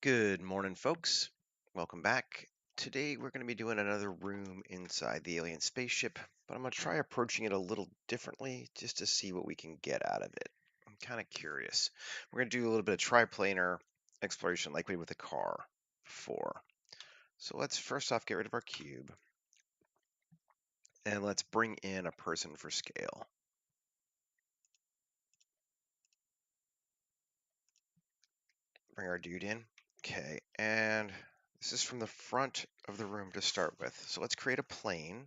Good morning, folks. Welcome back. Today we're going to be doing another room inside the alien spaceship, but I'm going to try approaching it a little differently just to see what we can get out of it. I'm kind of curious. We're going to do a little bit of triplanar exploration like we did with the car before. So let's first off get rid of our cube, and let's bring in a person for scale. Bring our dude in. Okay, and this is from the front of the room to start with. So let's create a plane.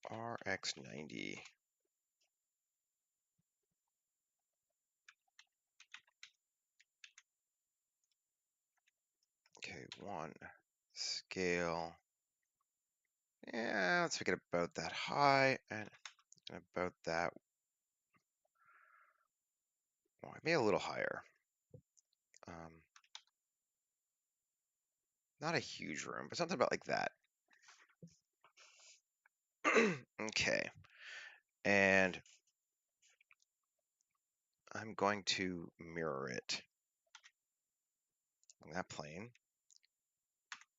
RX90. Okay, 1 scale. Yeah, let's make it about that high and about that. Well, maybe a little higher. Not a huge room, but something about like that. Okay, and I'm going to mirror it on that plane,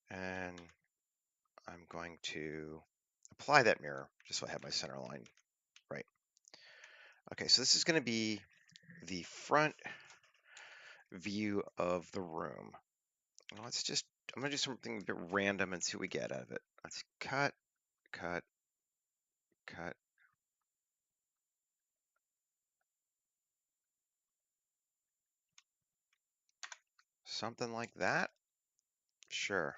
and I'm going to apply that mirror just so I have my center line right. Okay, so this is going to be the front view of the room. Let's just, I'm going to do something a bit random and see what we get out of it. Let's cut, cut, cut. Something like that. Sure.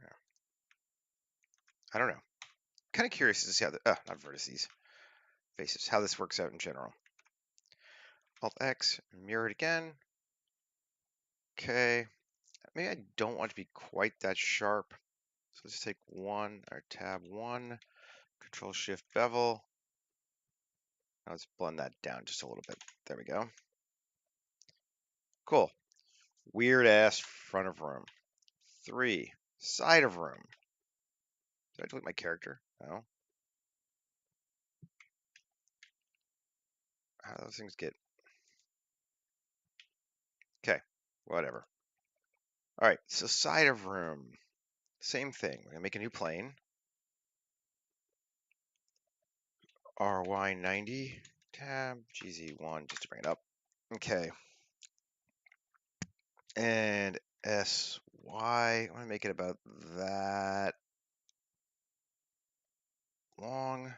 Yeah. I don't know. Kind of curious to see how the, not vertices, faces, how this works out in general. Alt X, mirror it again. Okay. Maybe I don't want it to be quite that sharp. So let's take one, or tab 1, Control Shift bevel. Now let's blend that down just a little bit. There we go. Cool. Weird ass front of room. 3, side of room. Did I delete my character? No. How do those things get? Okay, whatever. All right, so side of room. Same thing. We're gonna make a new plane. RY90, tab, GZ1, just to bring it up. Okay. And SY, I want to make it about that long.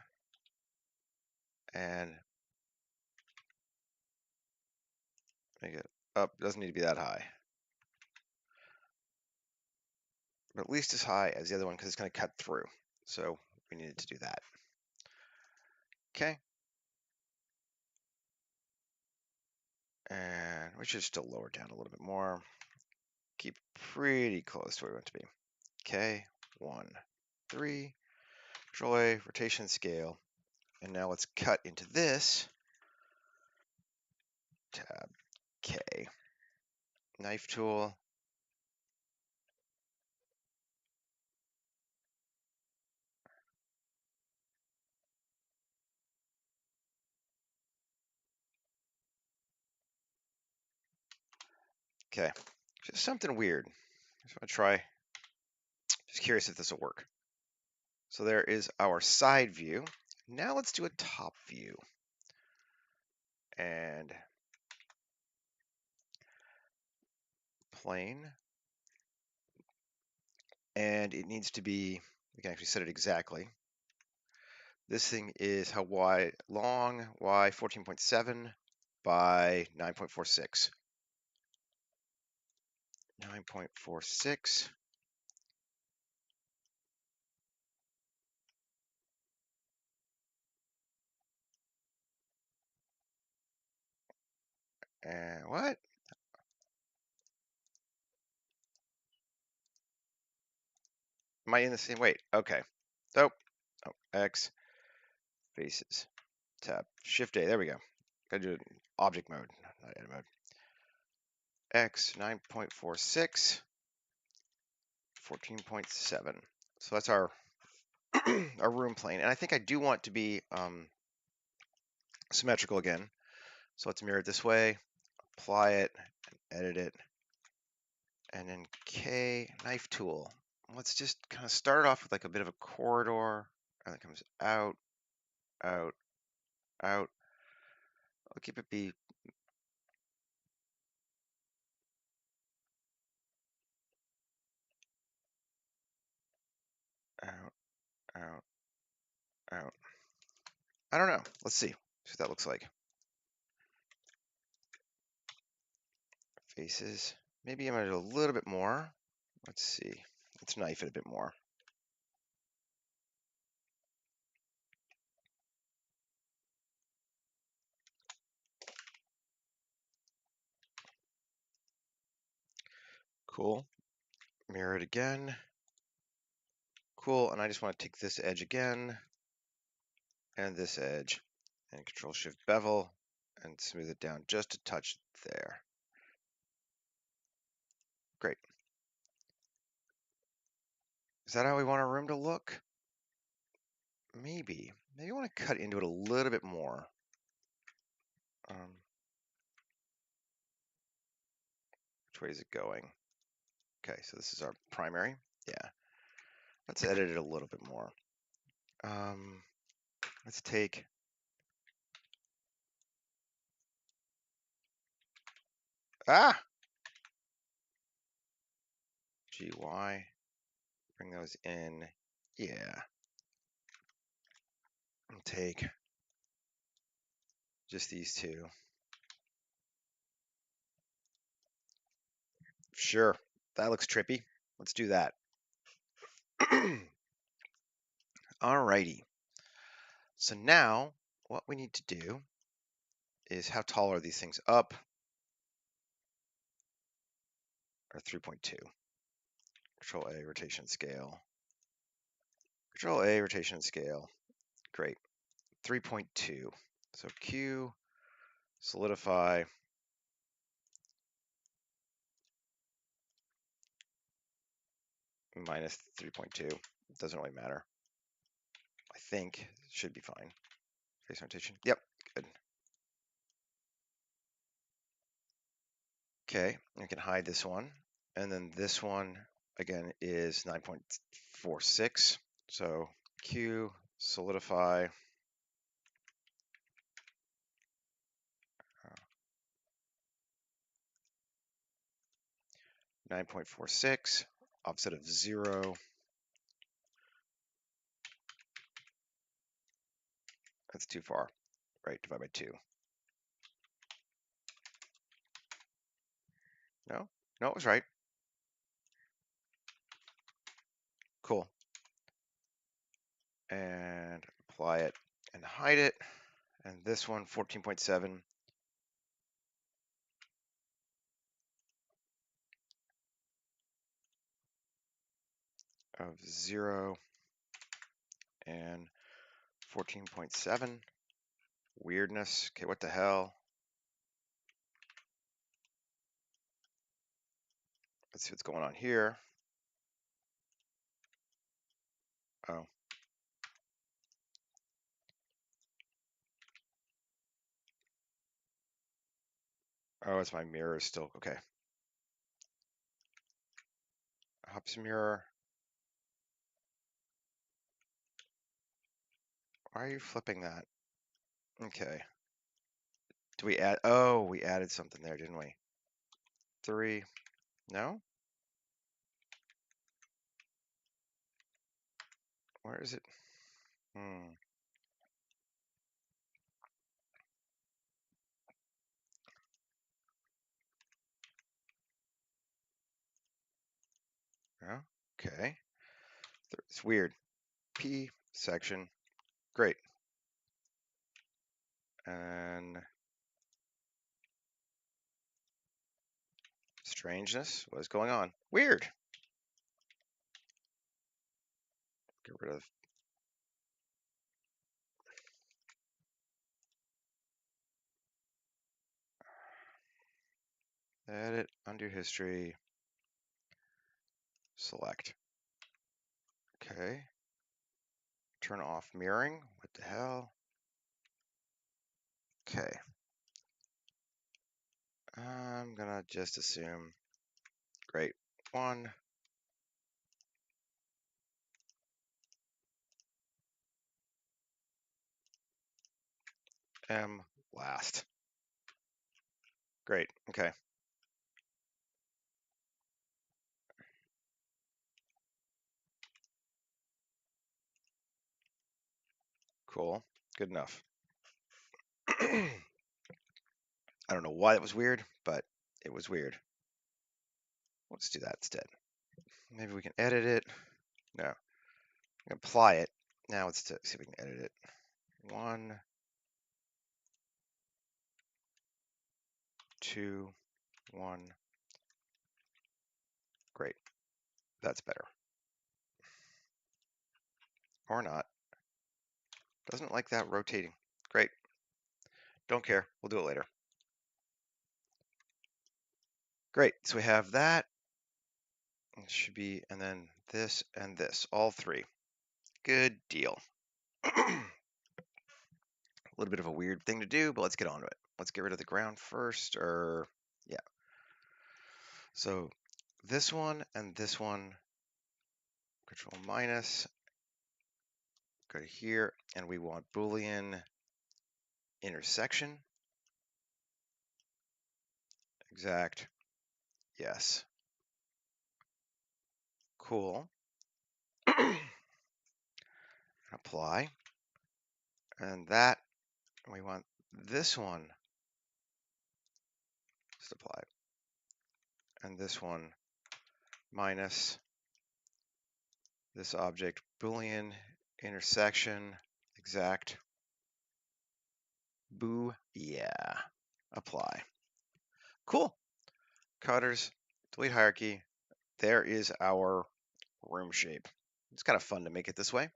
And make it up, doesn't need to be that high. But at least as high as the other one because it's going to cut through. So we needed to do that. Okay. And we should still lower down a little bit more. Keep pretty close to where we want to be. Okay, 1, 3, Control A, rotation scale. And now let's cut into this. Tab K. Knife tool. Okay, just something weird. Just want to try. Just curious if this will work. So there is our side view. Now let's do a top view. And plane. And it needs to be, we can actually set it exactly. This thing is how wide, long, y 14.7 by 9.46. 9.46. And what? Am I in the same? Wait, okay. Oh, X, faces, tab, Shift A, there we go. Gotta do it in object mode, not edit mode. X, 9.46, 14.7. So that's our our room plane. And I think I do want to be symmetrical again. So let's mirror it this way, apply it, and edit it. And then K, knife tool. Let's just kind of start off with like a bit of a corridor, and it comes out, out, out. I'll keep it be out, out, out. I don't know. Let's see what that looks like. Faces. Maybe I'm gonna do a little bit more. Let's see. Let's knife it a bit more. Cool. Mirror it again. Cool. And I just want to take this edge again and this edge and Control Shift bevel and smooth it down just a touch there. Great. Is that how we want our room to look? Maybe. Maybe I want to cut into it a little bit more. Which way is it going? Okay, so this is our primary. Yeah. Let's edit it a little bit more. Let's take GY, bring those in. Yeah. And take just these two. Sure, that looks trippy. Let's do that. Alrighty. So now what we need to do is how tall are these things up? Or 3.2. Control A, rotation scale. Control A, rotation scale. Great. 3.2. So Q, solidify. Minus 3.2. Doesn't really matter. I think it should be fine. Face rotation. Yep, good. Okay, I can hide this one. And then this one, again, is 9.46. So Q, solidify. 9.46, offset of 0. That's too far. Right, divide by 2. No? No, it was right. Cool. And apply it and hide it. And this one, 14.7. Of 0 and 14.7. Weirdness. Okay, what the hell? Let's see what's going on here. Oh. Oh, it's my mirror still. Okay. Hops mirror. Why are you flipping that? Okay. Do we add? Oh, we added something there, didn't we? 3. No? Where is it? Yeah. Okay. It's weird. P section. Great. And strangeness. What is going on? Weird. Get rid of. Edit. Undo history. Select. Okay. Turn off mirroring. What the hell? Okay. I'm gonna just assume, great, 1, M last. Great, okay. Cool, good enough. I don't know why that was weird, but it was weird. Let's do that instead. Maybe we can edit it. No, apply it. Now let's see if we can edit it. 1, 2, 1. Great, that's better. Or not. Doesn't like that rotating. Great. Don't care. We'll do it later. Great. So we have that. It should be, and then this and this, all 3. Good deal. A little bit of a weird thing to do, but let's get on to it. Let's get rid of the ground first, or yeah. So this one and this one, control minus, go to here, and we want Boolean intersection. Exact. Yes. Cool. Apply. And that, we want this one, just apply. And this one minus this object, Boolean intersection, exact. Boo, yeah. Apply. Cool. Cutters, delete hierarchy. There is our room shape. It's kind of fun to make it this way.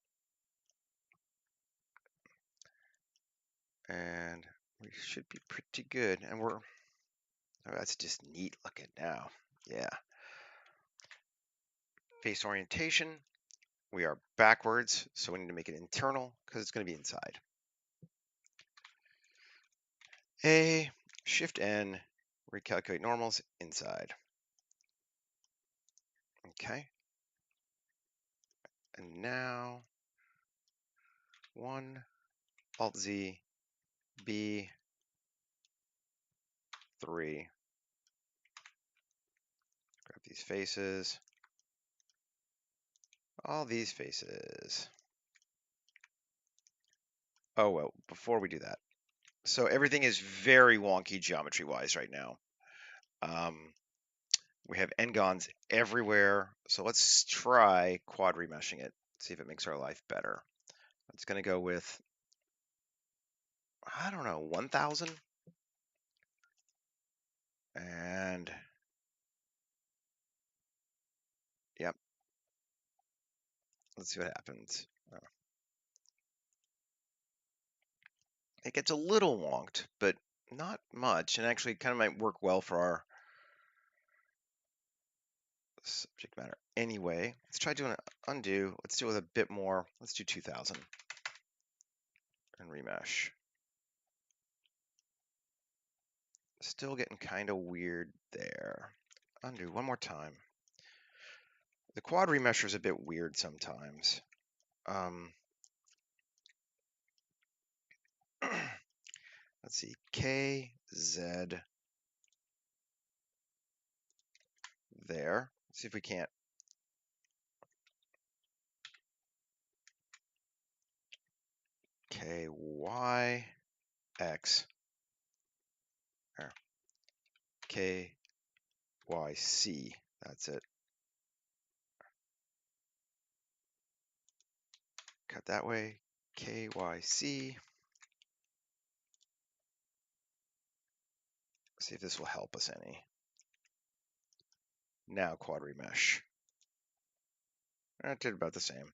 And we should be pretty good. And we're, oh, that's just neat looking now. Yeah. Face orientation, we are backwards, so we need to make it internal because it's going to be inside. A, Shift N, recalculate normals inside. Okay. And now 1, Alt Z, B, 3. Grab these faces. All these faces. Oh, well, before we do that. So everything is very wonky geometry-wise right now. We have n-gons everywhere. So let's try quad remeshing it. See if it makes our life better. It's going to go with, I don't know, 1,000. And yep. Let's see what happens. It gets a little wonked, but not much, and actually kind of might work well for our subject matter. Anyway, let's try doing an undo. Let's do it with a bit more. Let's do 2,000 and remesh. Still getting kind of weird there. Undo one more time. The quad remesher is a bit weird sometimes. Let's see, K, Z, there. Let's see if we can't. K, Y, X, or K, Y, C. That's it. Cut that way. K, Y, C. See if this will help us any. Now quad remesh. I did about the same.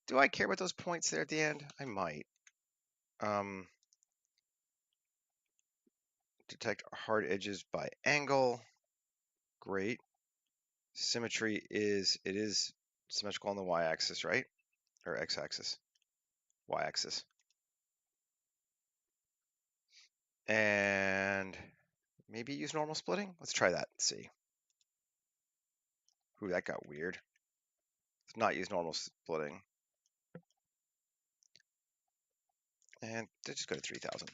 Do I care about those points there at the end? I might. Detect hard edges by angle. Great. Symmetry is, it is symmetrical on the y-axis, right? Or x-axis. Y-axis. And maybe use normal splitting. Let's try that. Let's see. Ooh, that got weird. Let's not use normal splitting. And just go to 3000.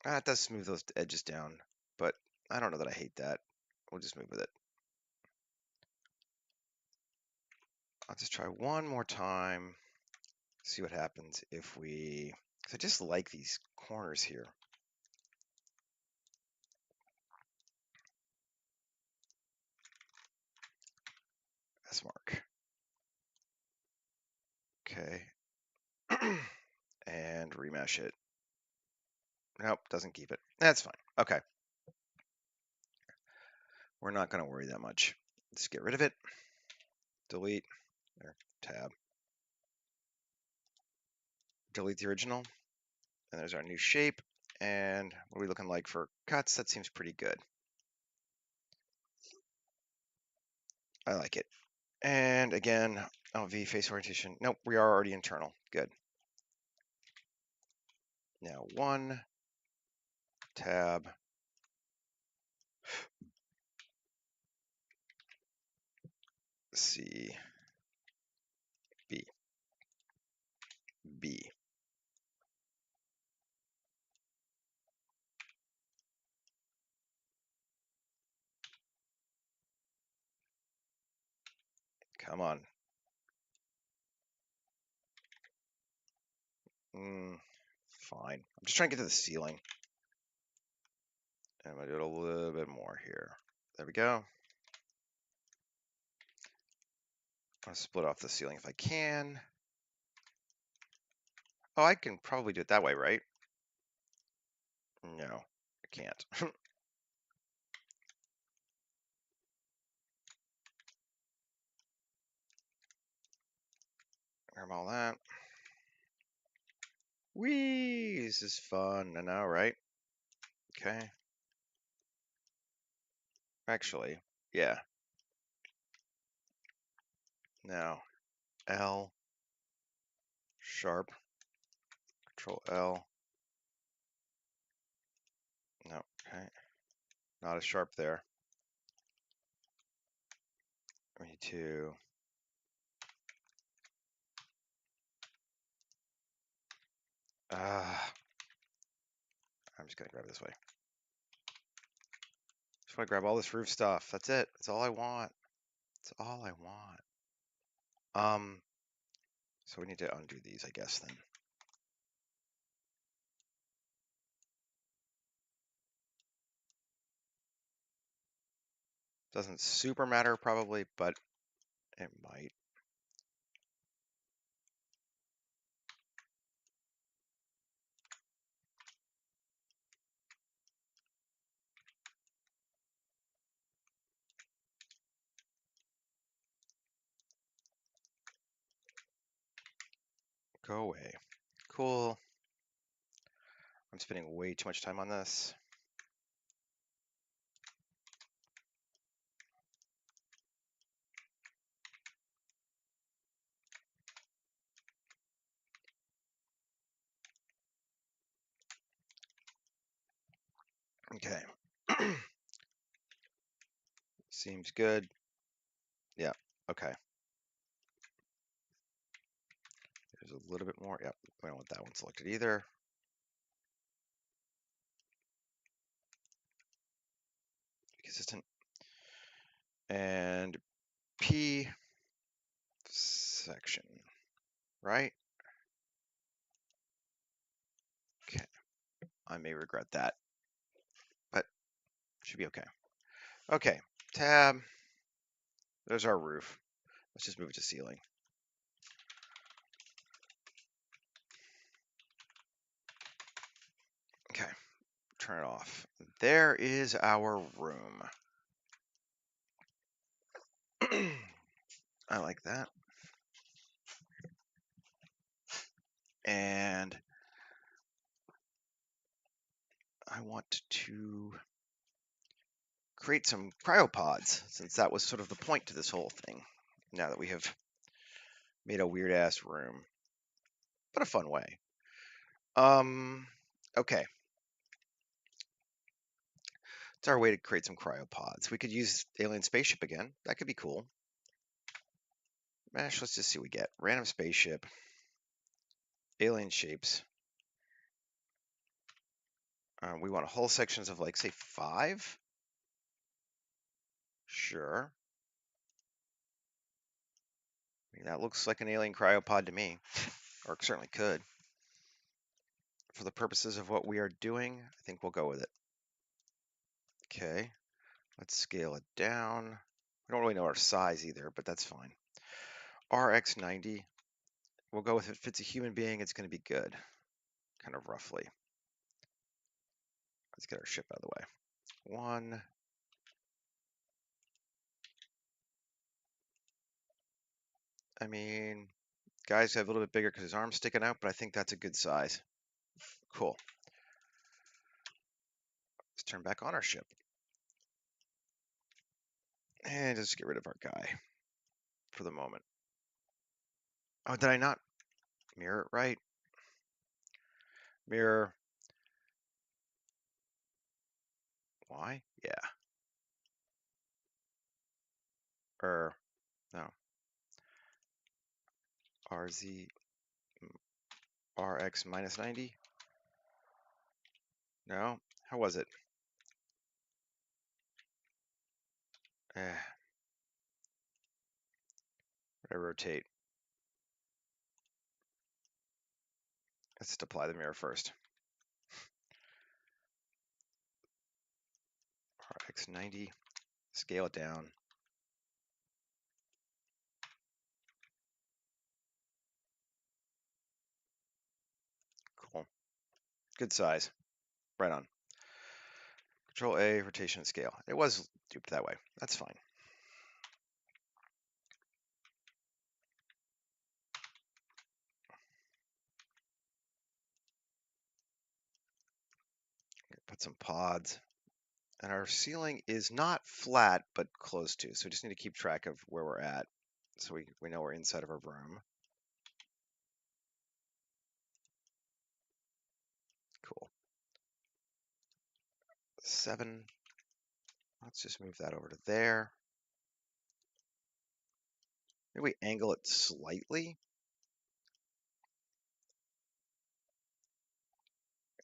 It does smooth those edges down, but I don't know that I hate that. We'll just move with it. I'll just try one more time. See what happens if we... Because I just like these corners here. S mark. Okay. And remesh it. Nope, doesn't keep it. That's fine. Okay. We're not going to worry that much. Let's get rid of it. Delete. There. Tab. Delete the original. And there's our new shape. And what are we looking like for cuts? That seems pretty good. I like it. And again, LV face orientation. Nope, we are already internal. Good. Now 1, tab, C, B, B. Come on. Fine. I'm just trying to get to the ceiling. And I'm going to do it a little bit more here. There we go. I'll split off the ceiling if I can. Oh, I can probably do it that way, right? No, I can't. Grab all that. Whee! This is fun. I know, right? Okay. Actually, yeah. Now, L, sharp, Control L. No, okay. Not as sharp there. We need to... I'm just gonna grab it this way. Just want to grab all this roof stuff. That's it. That's all I want. That's all I want. So we need to undo these, I guess, then. Doesn't super matter, probably, but it might. Go away. Cool. I'm spending way too much time on this. Okay. Seems good. Yeah, okay. There's a little bit more. Yep, we don't want that one selected either. Consistent. And P section, right? Okay. I may regret that, but should be okay. Okay, tab. There's our roof. Let's just move it to ceiling. Okay, turn it off. There is our room. I like that. And I want to create some cryopods, since that was sort of the point to this whole thing, now that we have made a weird-ass room. but a fun way. Okay. It's our way to create some cryopods. We could use alien spaceship again. That could be cool. Mesh, let's just see what we get. Random spaceship, alien shapes. We want whole sections of like, say, 5. Sure. I mean, that looks like an alien cryopod to me, or it certainly could. For the purposes of what we are doing, I think we'll go with it. Okay, let's scale it down. We don't really know our size either, but that's fine. RX90, we'll go with if it fits a human being, it's going to be good, kind of roughly. Let's get our ship out of the way. 1. I mean, guys have a little bit bigger because his arm's sticking out, but I think that's a good size. Cool. Let's turn back on our ship. And just get rid of our guy for the moment. Oh, did I not mirror it right? Mirror. Why? Yeah. No. RZ, RX minus 90? No? How was it? Eh. I rotate. Let's just apply the mirror first. RX 90. Scale it down. Cool. Good size. Right on. Control A, rotation and scale. It was duped that way. That's fine. Put some pods. And our ceiling is not flat, but close to. So we just need to keep track of where we're at. So we know we're inside of our room. Cool. 7. Let's just move that over to there. Maybe we angle it slightly.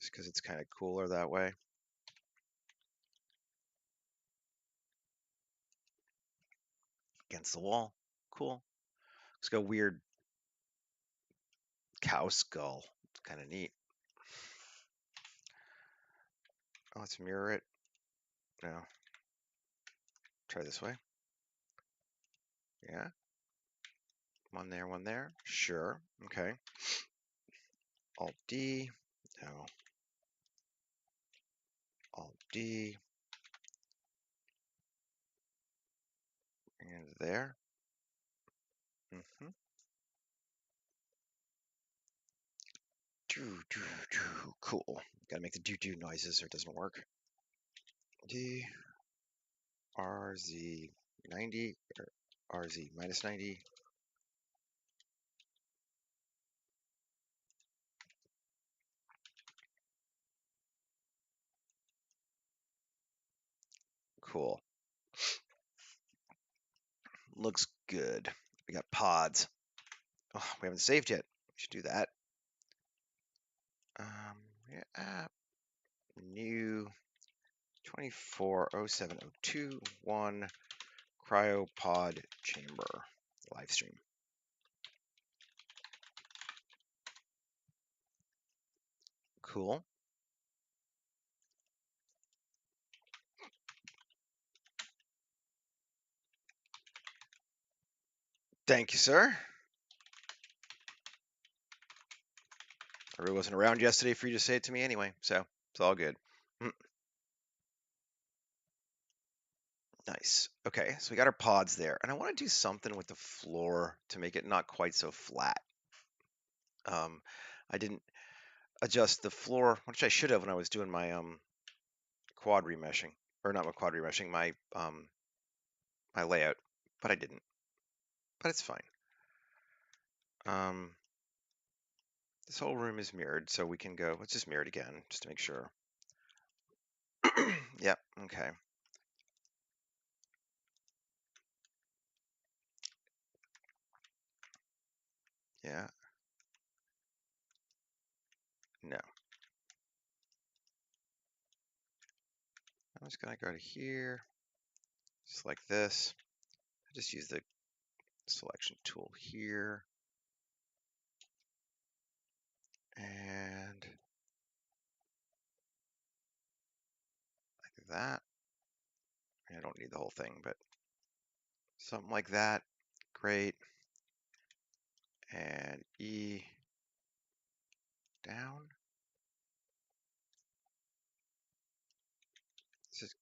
Just because it's kind of cooler that way. Against the wall. Cool. It's got a weird cow skull. It's kind of neat. Oh, let's mirror it. No. Try this way. Yeah. One there, one there. Sure. Okay. Alt D. No. Alt D. And there. Mm-hmm. Cool. Gotta make the doo-doo noises or it doesn't work. D. RZ 90. Or RZ minus 90. Cool. Looks good. We got pods. Oh, we haven't saved yet. We should do that. Yeah, app. New 240702.1 cryopod chamber live stream. Cool. Thank you, sir. I really wasn't around yesterday for you to say it to me anyway, so it's all good. Nice. Okay, so we got our pods there, and I want to do something with the floor to make it not quite so flat. I didn't adjust the floor, which I should have when I was doing my quad remeshing, or not my quad remeshing, my my layout, but I didn't. But it's fine. This whole room is mirrored, so we can go, let's just mirror it again, just to make sure. Yep, okay. Yeah, no. I'm just gonna go to here, select this. I just use the selection tool here. And like that. I don't need the whole thing, but something like that. Great. And E down. This is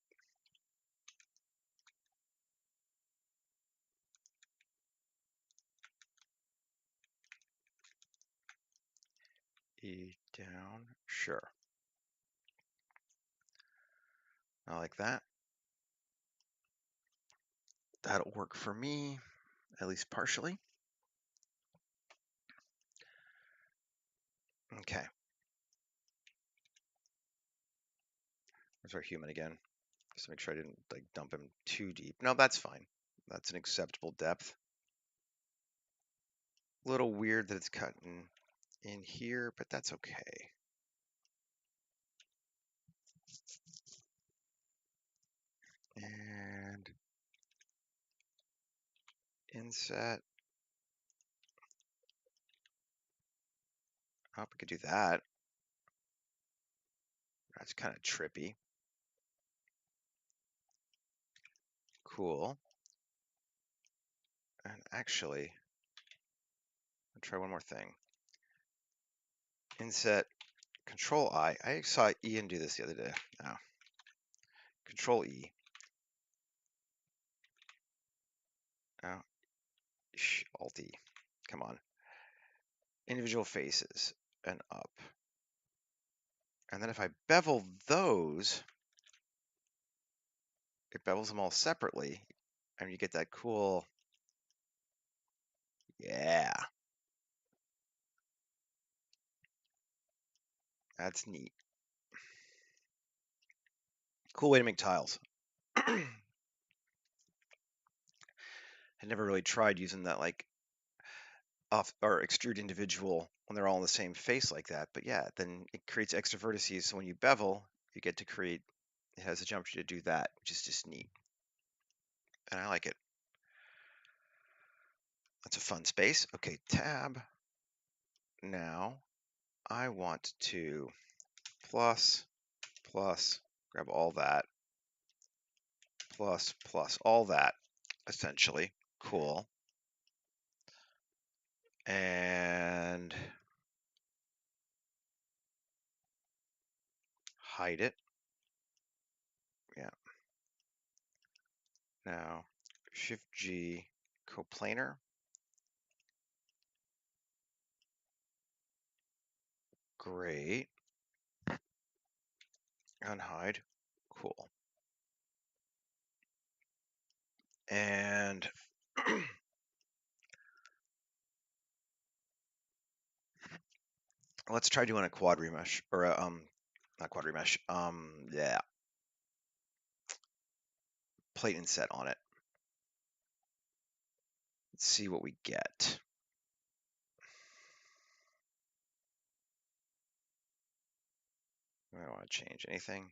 E down. Sure. I like that. That'll work for me, at least partially. Okay. Where's our human again? Just to make sure I didn't like dump him too deep. No, that's fine. That's an acceptable depth. A little weird that it's cutting in here, but that's okay. And inset. Oh, we could do that. That's kind of trippy. Cool. And actually, I'll try one more thing. Inset, Control I. I saw Ian do this the other day. Oh. Control E. Oh. Alt E. Come on. Individual faces and up. And then if I bevel those, it bevels them all separately. And you get that cool, yeah. That's neat. Cool way to make tiles. I never really tried using that like off or extrude individual when they're all in the same face like that. But yeah, then it creates extra vertices. So when you bevel, you get to create, it has a geometry to do that, which is just neat. And I like it. That's a fun space. Okay, tab. Now I want to plus, grab all that, plus, all that, essentially. Cool. And hide it. Yeah. Now, Shift G, coplanar. Great. Unhide. Cool. And let's try doing a quad remesh or a, not quad remesh. Yeah. Plate inset on it. Let's see what we get. I don't want to change anything.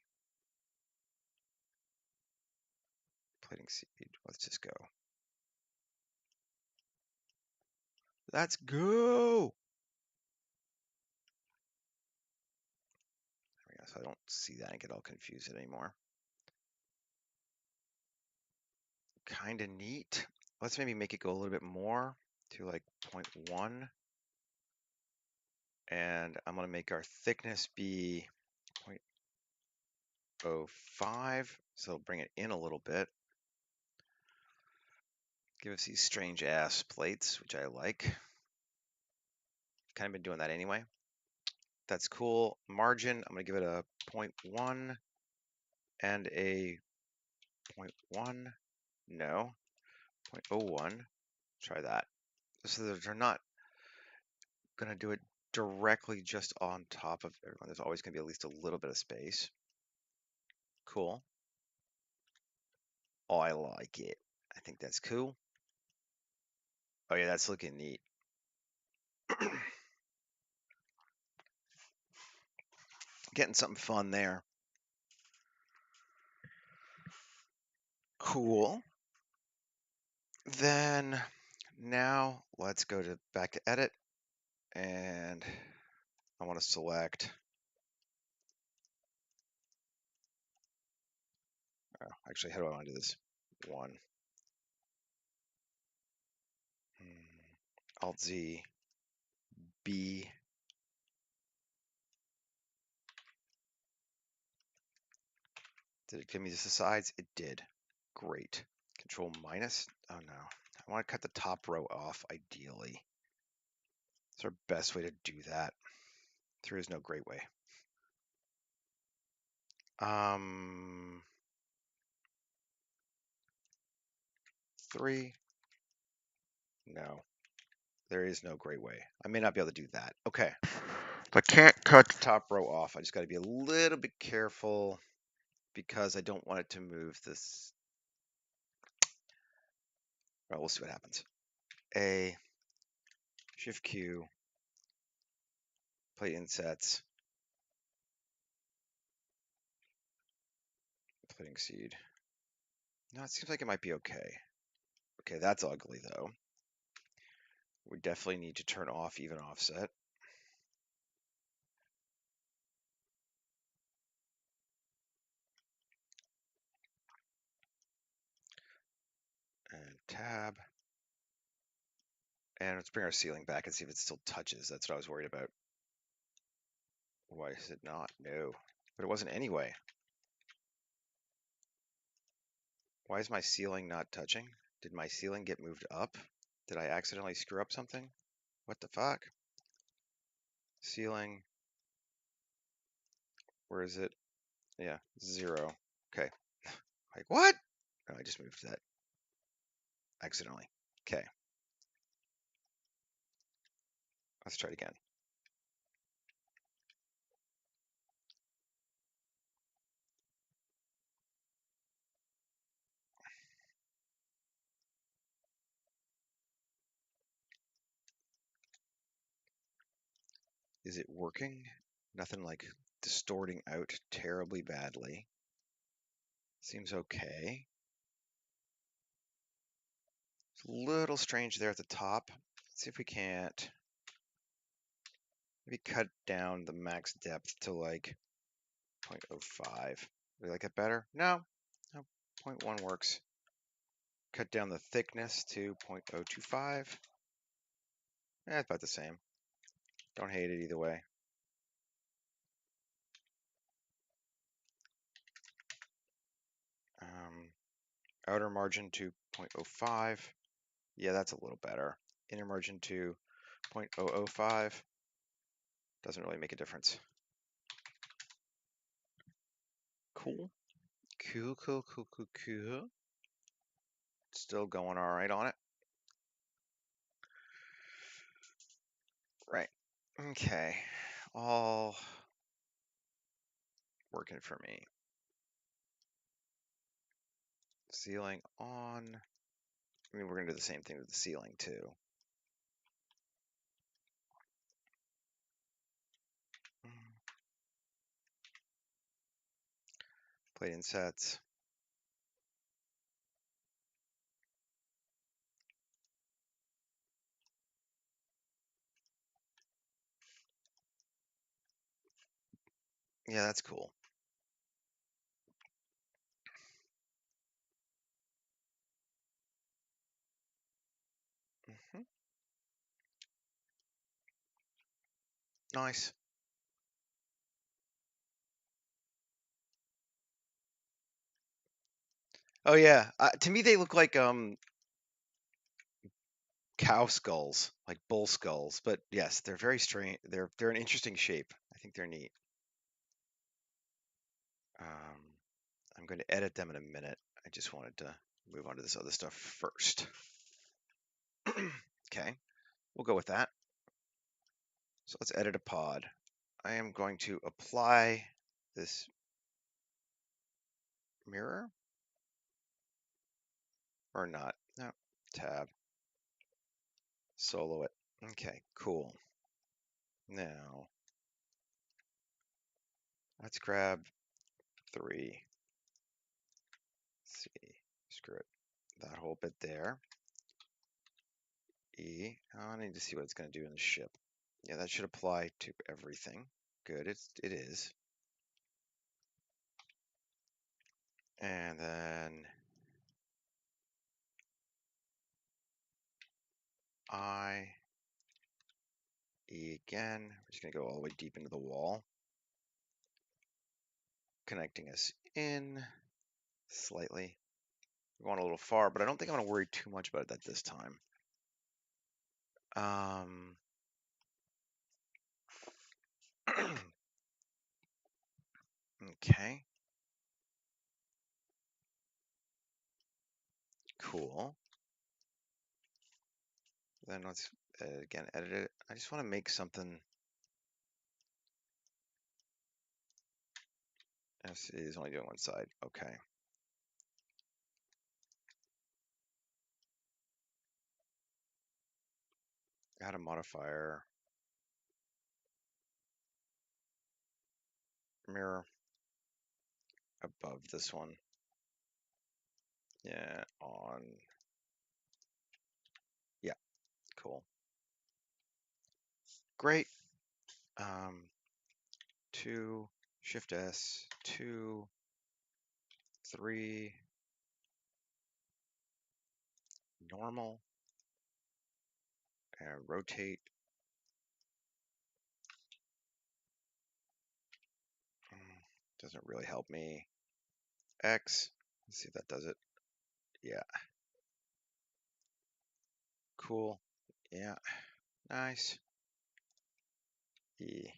Plating seed. Let's just go. Let's go. There we go. So I don't see that and get all confused anymore. Kind of neat. Let's maybe make it go a little bit more to like 0.1. And I'm going to make our thickness be 0.05. So it'll bring it in a little bit. Give us these strange ass plates, which I like. Kind of been doing that anyway. That's cool. Margin, I'm going to give it a 0.1 and a 0.1. No, 0.01. Try that. So they're not going to do it directly just on top of everyone. There's always going to be at least a little bit of space. Cool. Oh, I like it. I think that's cool. Oh yeah, that's looking neat. Getting something fun there. Cool. Then now let's go back to edit, and I want to select. Oh, actually, how do I want to do this? One. Alt Z. B. Did it give me just the sides? It did. Great. Control minus. Oh no. I want to cut the top row off ideally. It's our best way to do that. There is no great way. 3. No. There is no great way. I may not be able to do that. Okay. If I can't cut the top row off, I just got to be a little bit careful because I don't want it to move this. Well, we'll see what happens. A, Shift Q, plate insets, plating seed. No, it seems like it might be okay. Okay, that's ugly though. We definitely need to turn off even offset. And tab. And let's bring our ceiling back and see if it still touches. That's what I was worried about. Why is it not? No. But it wasn't anyway. Why is my ceiling not touching? Did my ceiling get moved up? Did I accidentally screw up something? What the fuck? Ceiling. Where is it? Yeah, 0. Okay. Like, what? No, I just moved that accidentally. Okay. Let's try it again. Is it working? Nothing like distorting out terribly badly. Seems okay. It's a little strange there at the top. Let's see if we can't maybe cut down the max depth to like 0.05. Do you like that better? No. No, 0.1 works. Cut down the thickness to 0.025. It's about the same. Don't hate it either way. Outer margin to 0.05. Yeah, that's a little better. Inner margin to 0.005. Doesn't really make a difference. Cool. Cool, cool, cool, cool, cool. Still going all right on it. Right. Okay. All working for me. Ceiling on. I mean, we're going to do the same thing with the ceiling too. Plate insets. Yeah, that's cool. Nice. Oh yeah. To me, they look like cow skulls, like bull skulls. But yes, they're very strange. They're an interesting shape. I think they're neat. I'm going to edit them in a minute. I just wanted to move on to this other stuff first. Okay, we'll go with that. So let's edit a pod. I am going to apply this mirror or not. No, tab, solo it. Okay, cool. Now let's grab 3. Let's see, screw it. That whole bit there. E. Oh, I need to see what it's going to do in the ship. Yeah, that should apply to everything. Good, it is. And then I, E again. We're just going to go all the way deep into the wall, connecting us in slightly. We want a little far, but I don't think I'm going to worry too much about that this time. Okay. Cool. Then let's again edit it. I just want to make something. Yes, it is only doing one side. Okay. Add a modifier. Mirror above this one. Yeah, on. Yeah, cool. Great. 2, Shift S, 2, 3, normal, and rotate. Doesn't really help me. X. Let's see if that does it. Yeah. Cool. Yeah. Nice. E.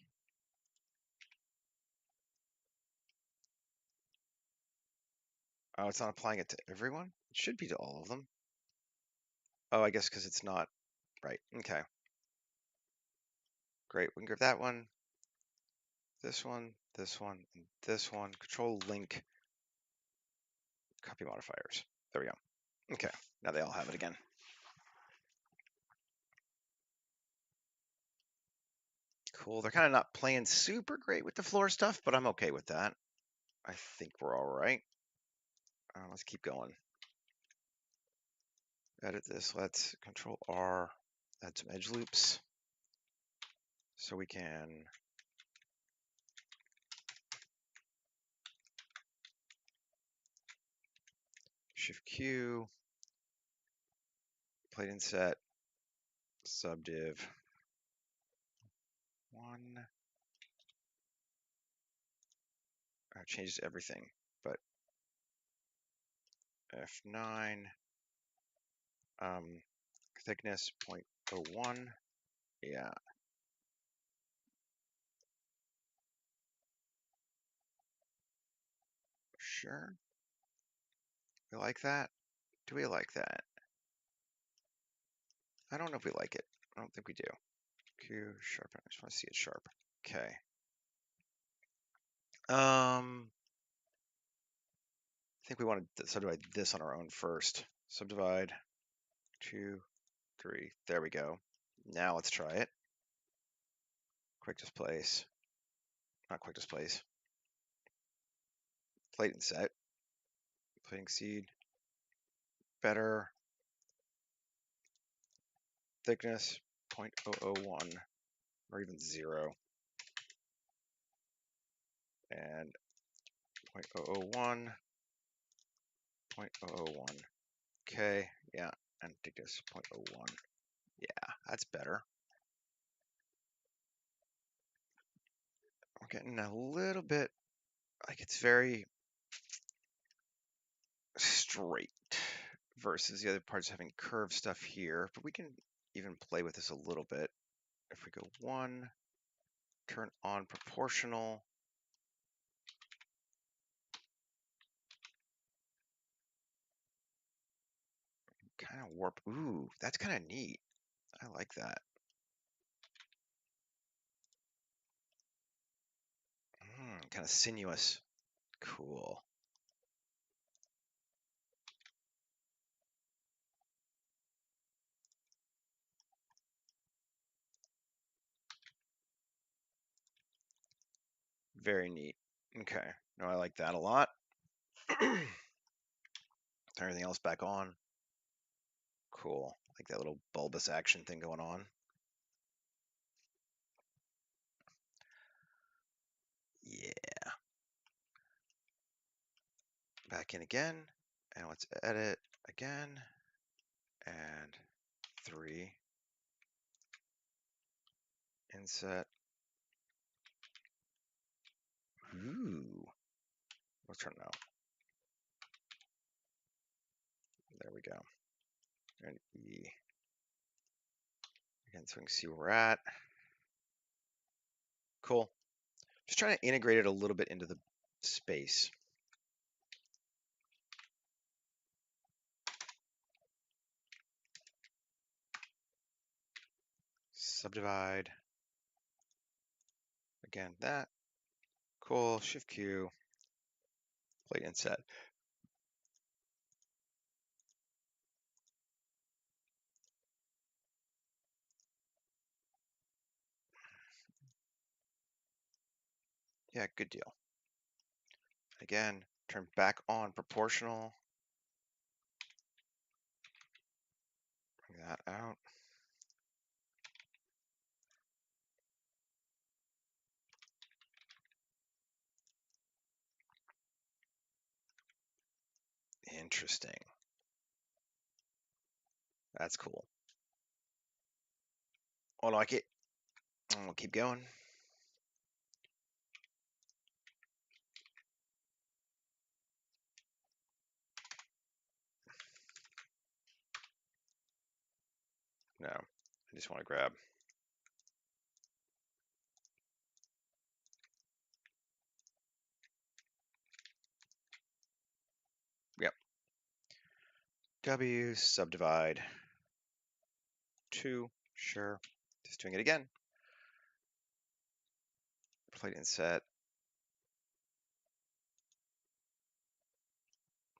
Oh, it's not applying it to everyone? It should be to all of them. Oh, I guess because it's not. Right. Okay. Great. We can grab that one, and this one. Control link. Copy modifiers. There we go. Okay. Now they all have it again. Cool. They're kind of not playing super great with the floor stuff, but I'm okay with that. I think we're all right. Let's keep going. Edit this. Let's Control R. Add some edge loops so we can Shift Q, plate inset, subdiv 1. Changes everything, but F9. Thickness 0.01. Yeah. Sure. We like that? Do we like that? I don't know if we like it. I don't think we do. Q, sharpen. I just want to see it sharp. Okay. I think we want to subdivide this on our own first. Subdivide 2, 3. There we go. Now let's try it. Quick displace. Not quick displace. Plate and set. Plating seed. Better. Thickness 0.001 or even 0. And 0.001. 0.001. Okay, yeah, and thickness 0.01. Yeah, that's better. We're getting a little bit like it's very straight versus the other parts having curved stuff here, but we can even play with this a little bit. If we go 1, turn on proportional, kind of warp. Ooh, that's kind of neat. I like that. Kind of sinuous. Cool. Very neat. Okay. No, I like that a lot. Turn everything else back on. Cool. Like that little bulbous action thing going on. Yeah. Back in again. And let's edit again. And 3. Inset. Ooh. Let's turn it out. There we go. And E. Again, so we can see where we're at. Cool. Just trying to integrate it a little bit into the space. Subdivide. Again, that. Cool. Shift Q. Plate inset. Yeah, good deal. Again, turn back on proportional. Bring that out. Interesting. That's cool. I like it. We'll keep going. No, I just want to grab. Yep. W, subdivide. 2, sure. Just doing it again. Plate inset.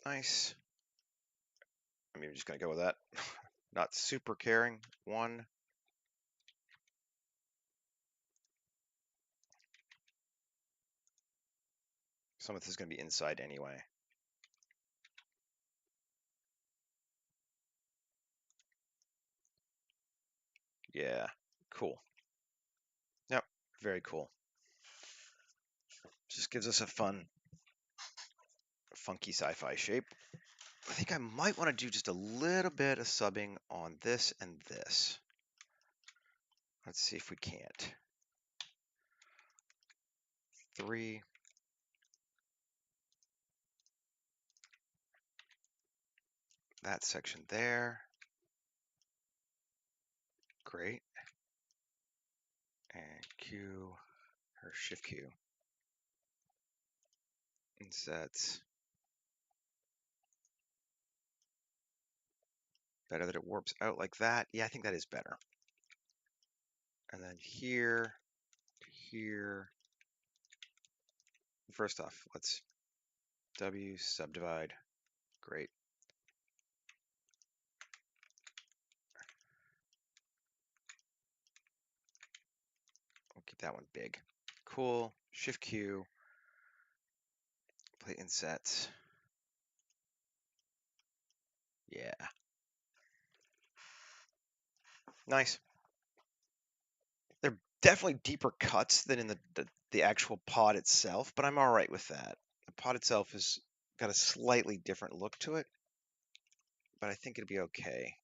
Nice. I'm just going to go with that. Not super caring. 1. Some of this is going to be inside anyway. Yeah, cool. Yep, very cool. Just gives us a fun, funky sci-fi shape. I think I might want to do just a little bit of subbing on this and this. Let's see if we can't. 3. That section there. Great. And Q, or Shift Q. Insets. Better that it warps out like that. Yeah, I think that is better. And then here, here. First off, let's W subdivide. Great. We'll keep that one big. Cool. Shift Q. Plate insets. Yeah. Nice. They're definitely deeper cuts than in the actual pod itself, but I'm all right with that. The pod itself has got a slightly different look to it, but I think it'll be okay.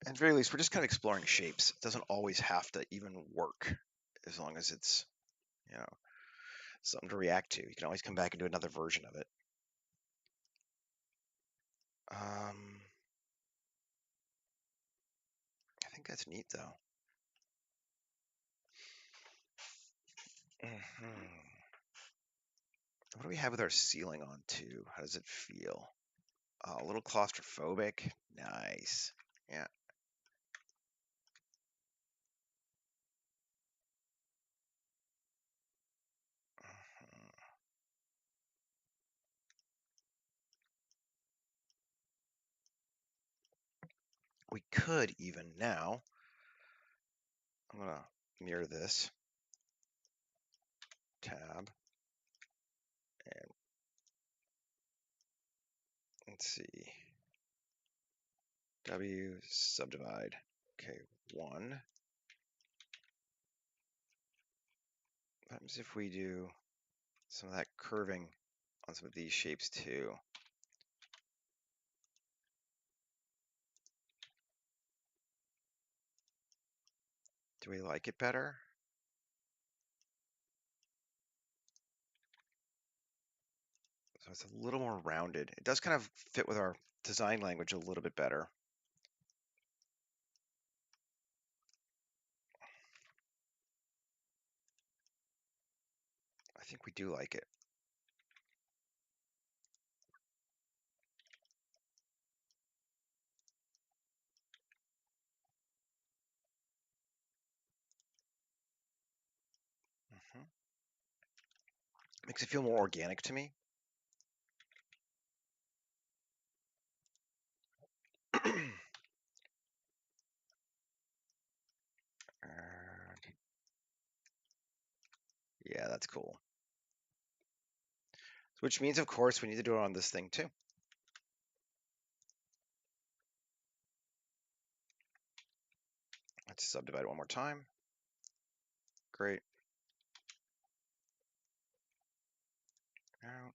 At the very least, we're just kind of exploring shapes. It doesn't always have to even work, as long as it's, something to react to. You can always come back and do another version of it. I think that's neat, though. What do we have with our ceiling on, too? How does it feel? A little claustrophobic. Nice. Yeah. We could even now, I'm gonna mirror this tab and let's see, W subdivide. Okay, 1. What happens if we do some of that curving on some of these shapes too? Do we like it better? So it's a little more rounded. It does kind of fit with our design language a little bit better. I think we do like it. Mhm. Makes it feel more organic to me. And yeah, that's cool. Which means, of course, we need to do it on this thing too. Let's subdivide it one more time. Great. Out.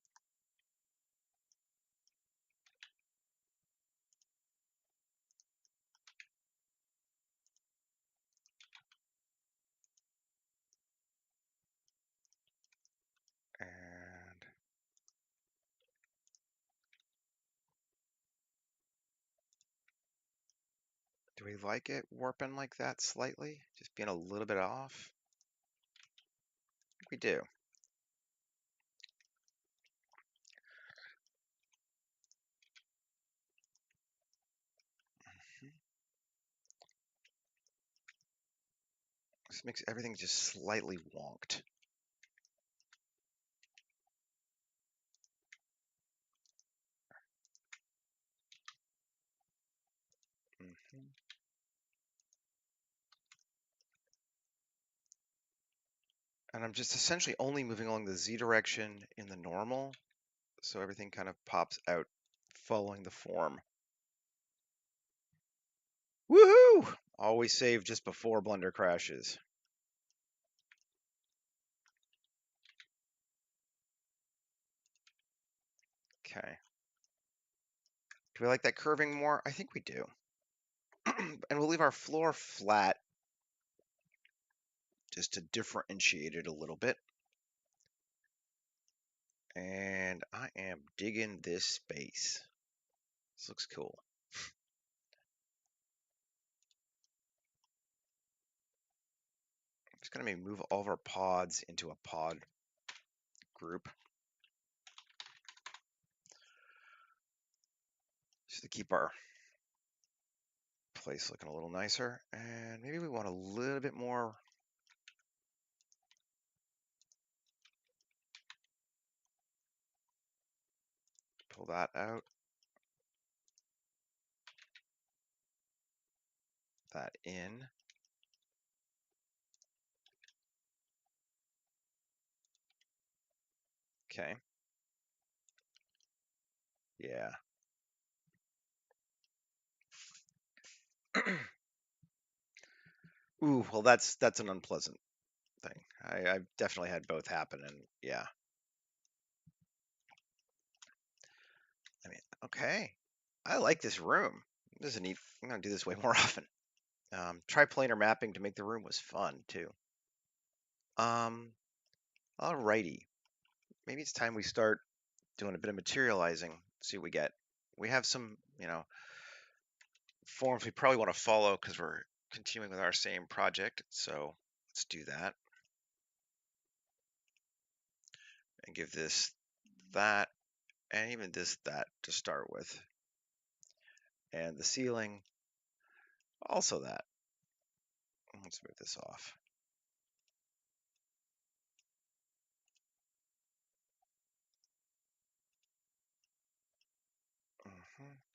And do we like it warping like that slightly? Just being a little bit off? I think we do. This makes everything just slightly wonked. Mhm. And I'm just essentially only moving along the Z direction in the normal, so everything kind of pops out following the form. Woohoo! Always save just before Blender crashes. Okay. Do we like that curving more? I think we do. And we'll leave our floor flat just to differentiate it a little bit. And I am digging this space. This looks cool. Just gonna maybe move all of our pods into a pod group. Just to keep our place looking a little nicer. And maybe we want a little bit more. Pull that out. That in. Okay. Yeah. Ooh, well, that's an unpleasant thing. I've definitely had both happen, and yeah. I mean, okay. I like this room. This is neat. I'm gonna do this way more often. Triplanar mapping to make the room was fun too. Alrighty. Maybe it's time we start doing a bit of materializing. See what we get. We have some, forms we probably want to follow because we're continuing with our same project. So let's do that and give this that, and even this that to start with. And the ceiling, Also that. Let's move this off.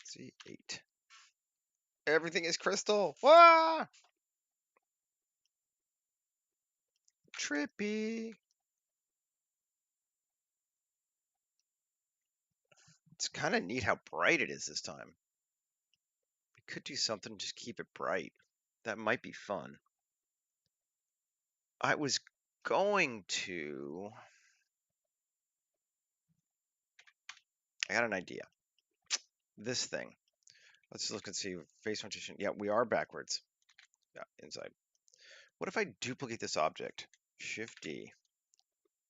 C8. Everything is crystal. Wah! Trippy. It's kind of neat how bright it is this time. We could do something to just keep it bright. That might be fun. I was going to... I got an idea. This thing. Let's look and see. Face rotation. Yeah, we are backwards. Yeah, inside. What if I duplicate this object? Shift D.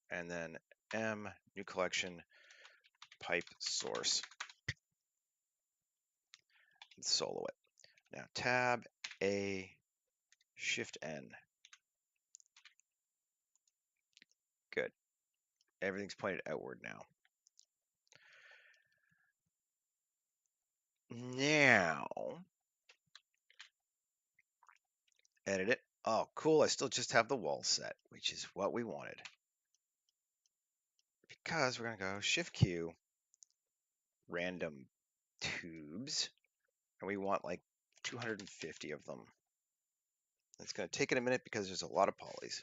And then M, new collection, pipe source. And solo it. Now tab A, shift N. Good. Everything's pointed outward now. Now, edit it. Oh, cool. I still just have the wall set, which is what we wanted. Because we're going to go Shift Q, random tubes, and we want like 250 of them. It's going to take it a minute because there's a lot of polys.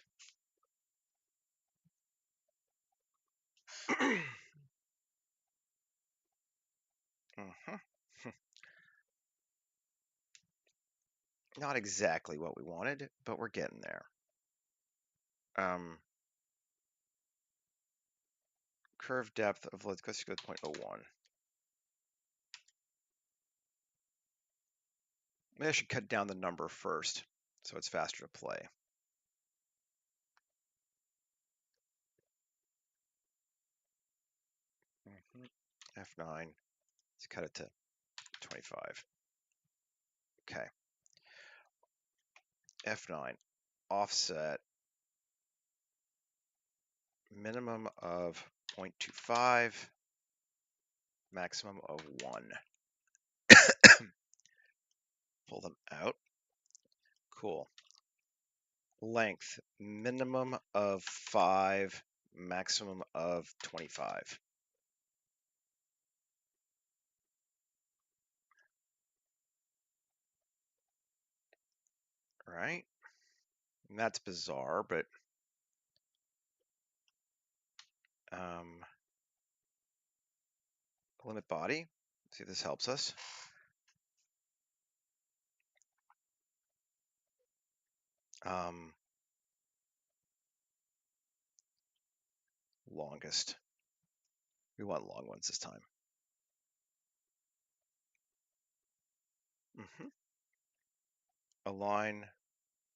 Not exactly what we wanted, but we're getting there. Curve depth of, let's go to 0.01. Maybe I should cut down the number first, so it's faster to play. F9, let's cut it to 25. Okay. F9, offset, minimum of 0.25, maximum of 1. Pull them out. Cool. Length, minimum of 5, maximum of 25. Right? And that's bizarre, but limit body. See if this helps us. Longest. We want long ones this time. Align.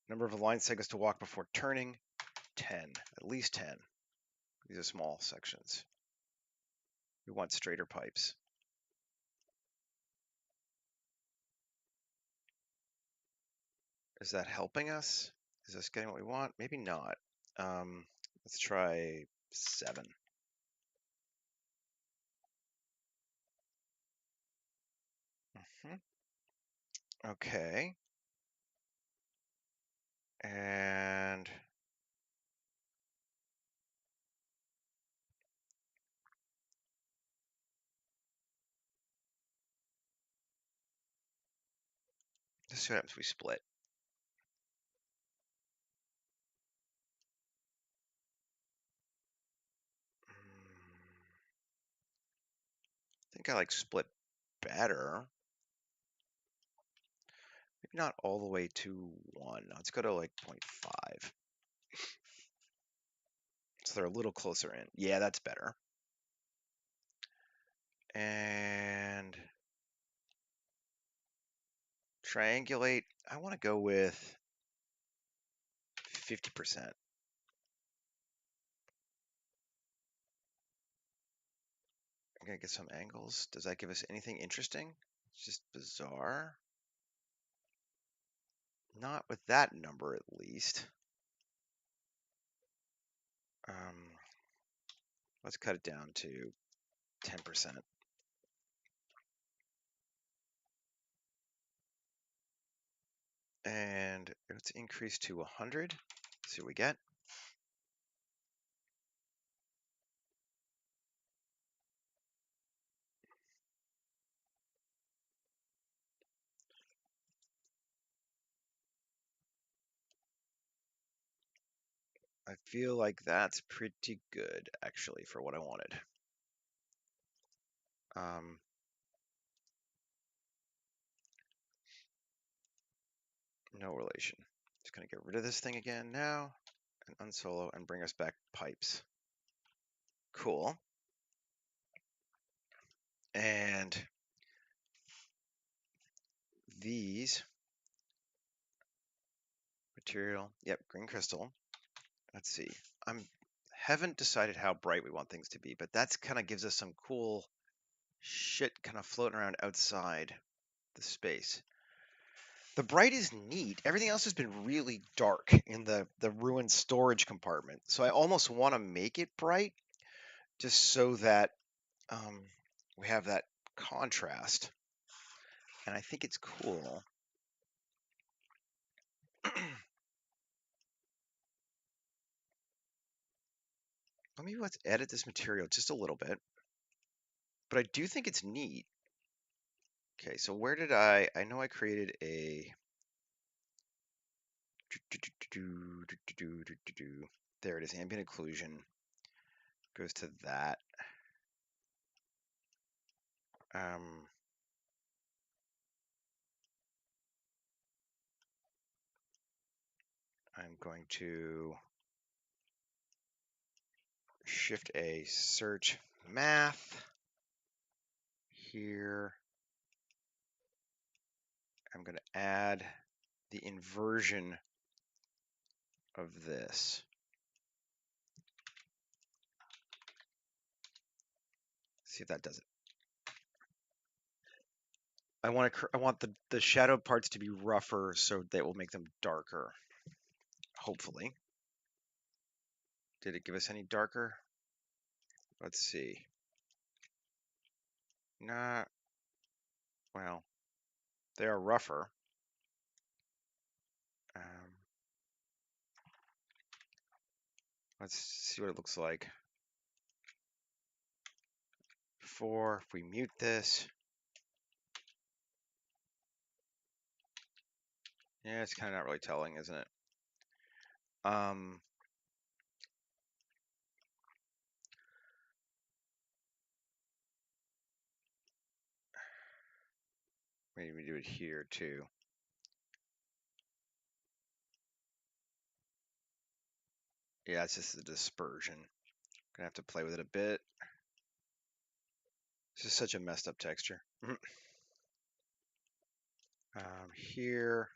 Number of align segments to walk before turning, 10. At least 10. These are small sections. We want straighter pipes. Is that helping us? Is this getting what we want? Maybe not. Let's try 7. Okay. And this is what happens if we split. I think I like split better. Maybe not all the way to 1. Let's go to like 0.5. So they're a little closer in. Yeah, that's better. And triangulate. I want to go with 50%. I'm going to get some angles. Does that give us anything interesting? It's just bizarre. Not with that number, at least. Let's cut it down to 10%. And let's increase to 100. See what we get. I feel like that's pretty good, actually, for what I wanted. No relation. Just gonna get rid of this thing again now, and unsolo, and bring us back pipes. Cool. And these material, yep, green crystal. Let's see. Haven't decided how bright we want things to be, but that's kind of gives us some cool shit kind of floating around outside the space. The bright is neat. Everything else has been really dark in the ruined storage compartment. So I almost want to make it bright just so that we have that contrast. And I think it's cool. Maybe let's edit this material just a little bit. But I do think it's neat. Okay, so where did I know I created a there it is, ambient occlusion goes to that. I'm going to Shift A, search math here. I'm going to add the inversion of this. See if that does it. I want the shadowed parts to be rougher so that will make them darker. Hopefully. Did it give us any darker? Let's see. Nah. Well, they are rougher. Let's see what it looks like. If we mute this. Yeah, it's kind of not really telling, isn't it? Maybe we do it here too. Yeah, it's just the dispersion. Gonna have to play with it a bit. This is such a messed up texture. Here.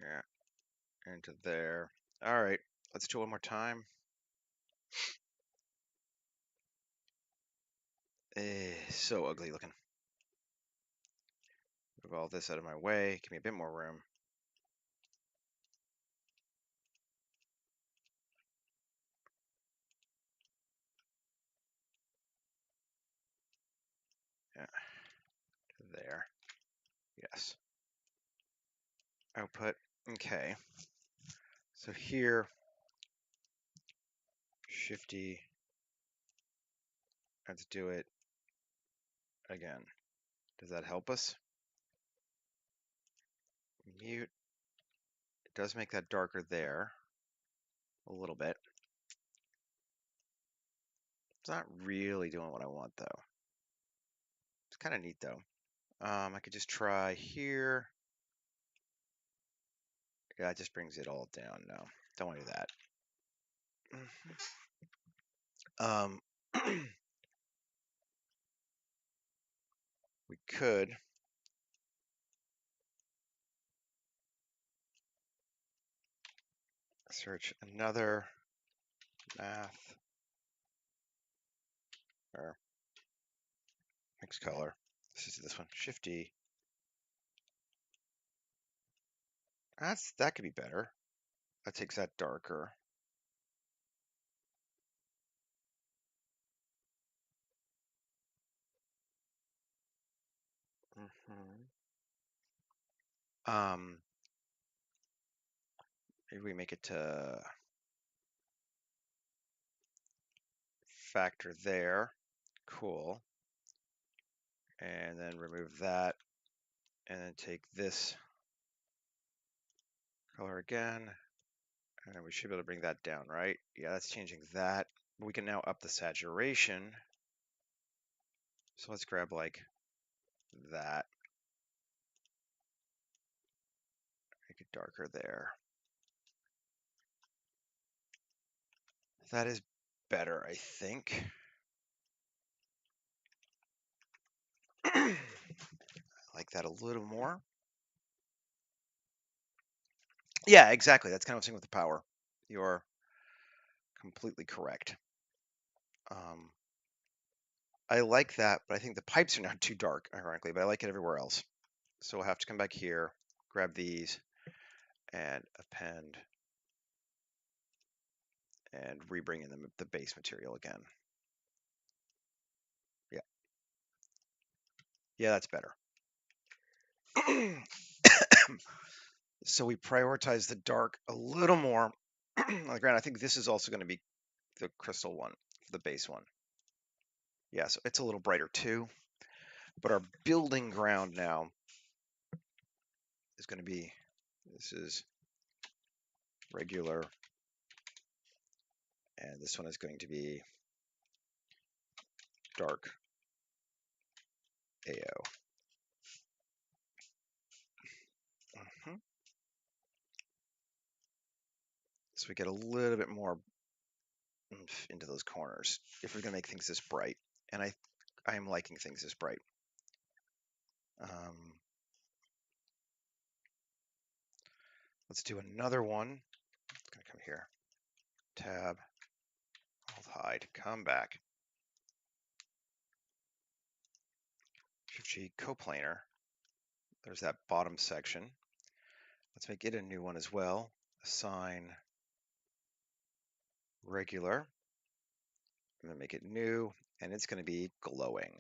Yeah, into there. All right, let's do it one more time. So ugly looking. Move all this out of my way. Give me a bit more room. Yeah, there. Yes. Output. Okay. So here, Shifty. Let's do it again. Does that help us? Mute. It does make that darker there. A little bit. It's not really doing what I want though. It's kind of neat though. I could just try here. Yeah, it just brings it all down. No, don't want to do that. We could search another math or mixed color. Let's just do this one. Shifty. That could be better. That takes that darker. Maybe we make it to factor there. Cool. And then remove that. And then take this color again. And we should be able to bring that down, right? Yeah, that's changing that. We can now up the saturation. So let's grab like that. Make it darker there. That is better, I think. I like that a little more. Yeah, exactly. That's kind of what's with the power. You're completely correct. I like that, but I think the pipes are not too dark, ironically, but I like it everywhere else. So we'll have to come back here, grab these, and append, and re-bring in the base material again. Yeah. Yeah, that's better. So we prioritize the dark a little more. On the ground, I think this is also going to be the crystal one, the base one. Yeah, so it's a little brighter too. But our building ground now is going to be, this is regular, and this one is going to be dark AO. So we get a little bit more oomph into those corners if we're going to make things this bright. And I am liking things this bright. Let's do another one. It's going to come here. Tab, Alt hide, come back. Shift-G coplanar. There's that bottom section. Let's make it a new one as well. Assign regular. And then make it new, and it's going to be glowing.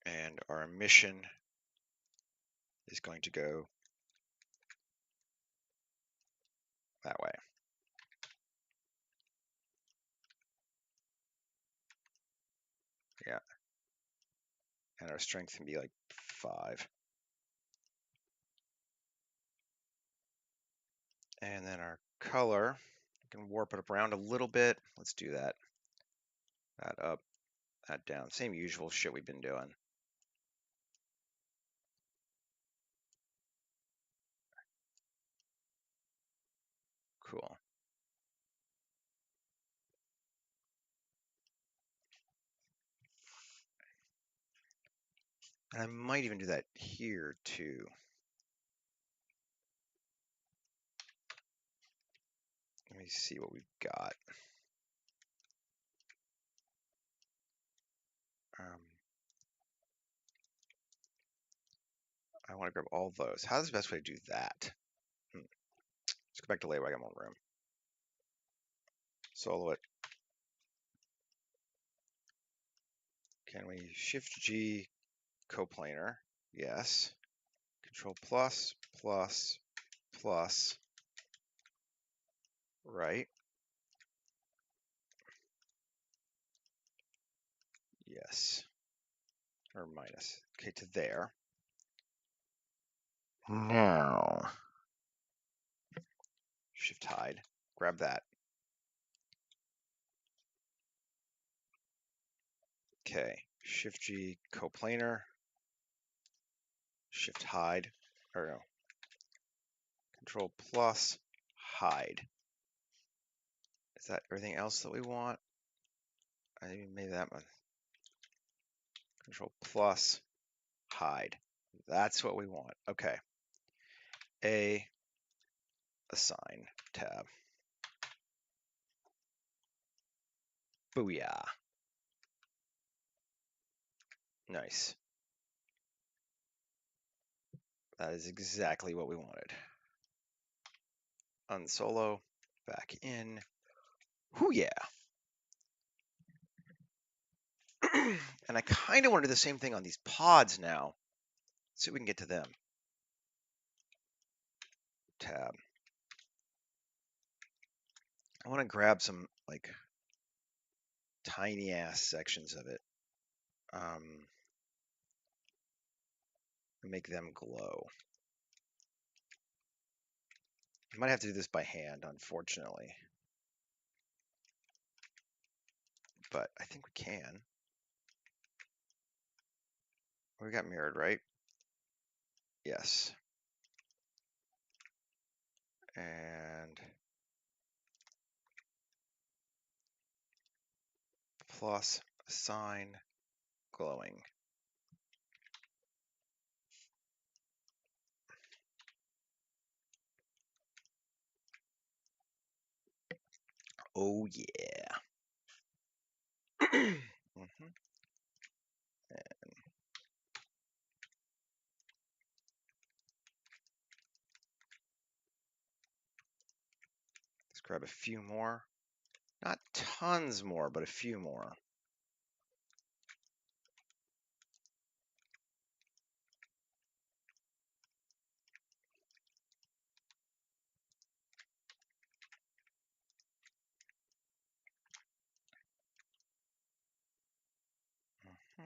And our emission is going to go that way. Yeah. And our strength can be like 5. And then our color, we can warp it around a little bit. Let's do that. That up, that down. Same usual shit we've been doing. Cool. And I might even do that here too. Let me see what we've got. I want to grab all those. How's the best way to do that? Let's go back to layout. I got more room. Solo it. Can we Shift G coplanar? Yes. Control plus, plus, plus, right. Yes. Or minus. Okay, to there. Now, Shift hide. Grab that. Okay. Shift G coplanar. Shift hide. Or no. Control plus hide. Is that everything else that we want? I even made that one. Control plus hide. That's what we want. Okay. Assign tab. Booyah. Nice. That is exactly what we wanted. Unsolo, back in. Hoo yeah. And I kind of want to do the same thing on these pods now. Let's see if we can get to them. Tab. I want to grab some like tiny ass sections of it. And make them glow. I might have to do this by hand, unfortunately. But I think we can. We got mirrored, right? Yes. And plus assign glowing. Oh yeah. Mm-hmm. And let's grab a few more. Not tons more, but a few more. Mm-hmm.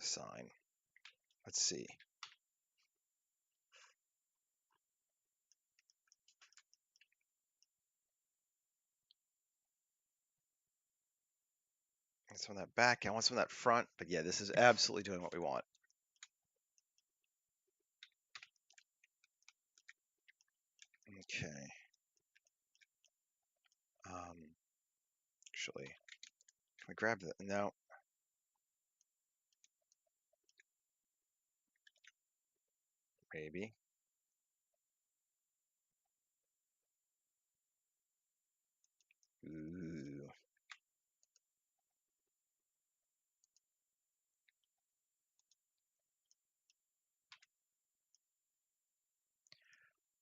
Assign. Let's see. I want some of that back. I want some of that front. But yeah, this is absolutely doing what we want. Okay. Actually, can we grab that? No. Maybe. Ooh.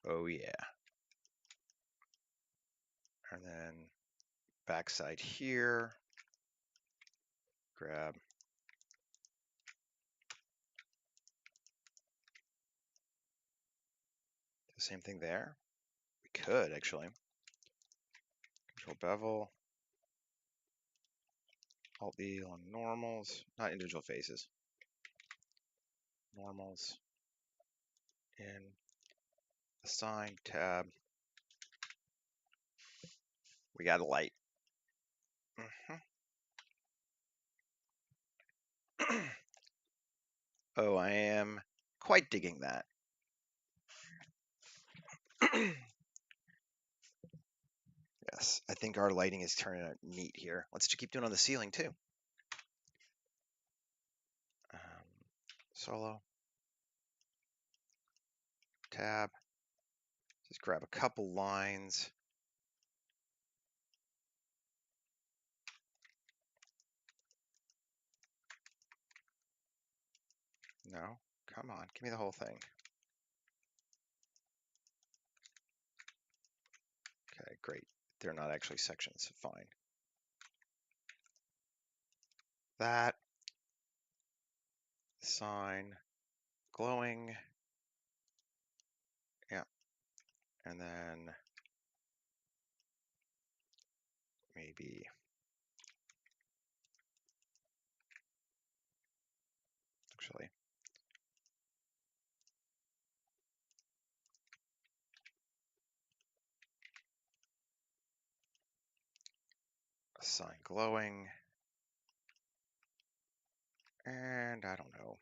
Oh yeah. And then backside here. Grab. The same thing there. We could actually. Control bevel. Alt E on normals. Not individual faces. Normals. In assign tab. We got a light. Oh, I am quite digging that. Yes, I think our lighting is turning out neat here. Let's just keep doing on the ceiling too. Solo. Tab. Just grab a couple lines. No, come on, give me the whole thing. Okay, great. They're not actually sections, fine. That. Sign. Glowing. Yeah. And then maybe actually assign glowing. And I don't know.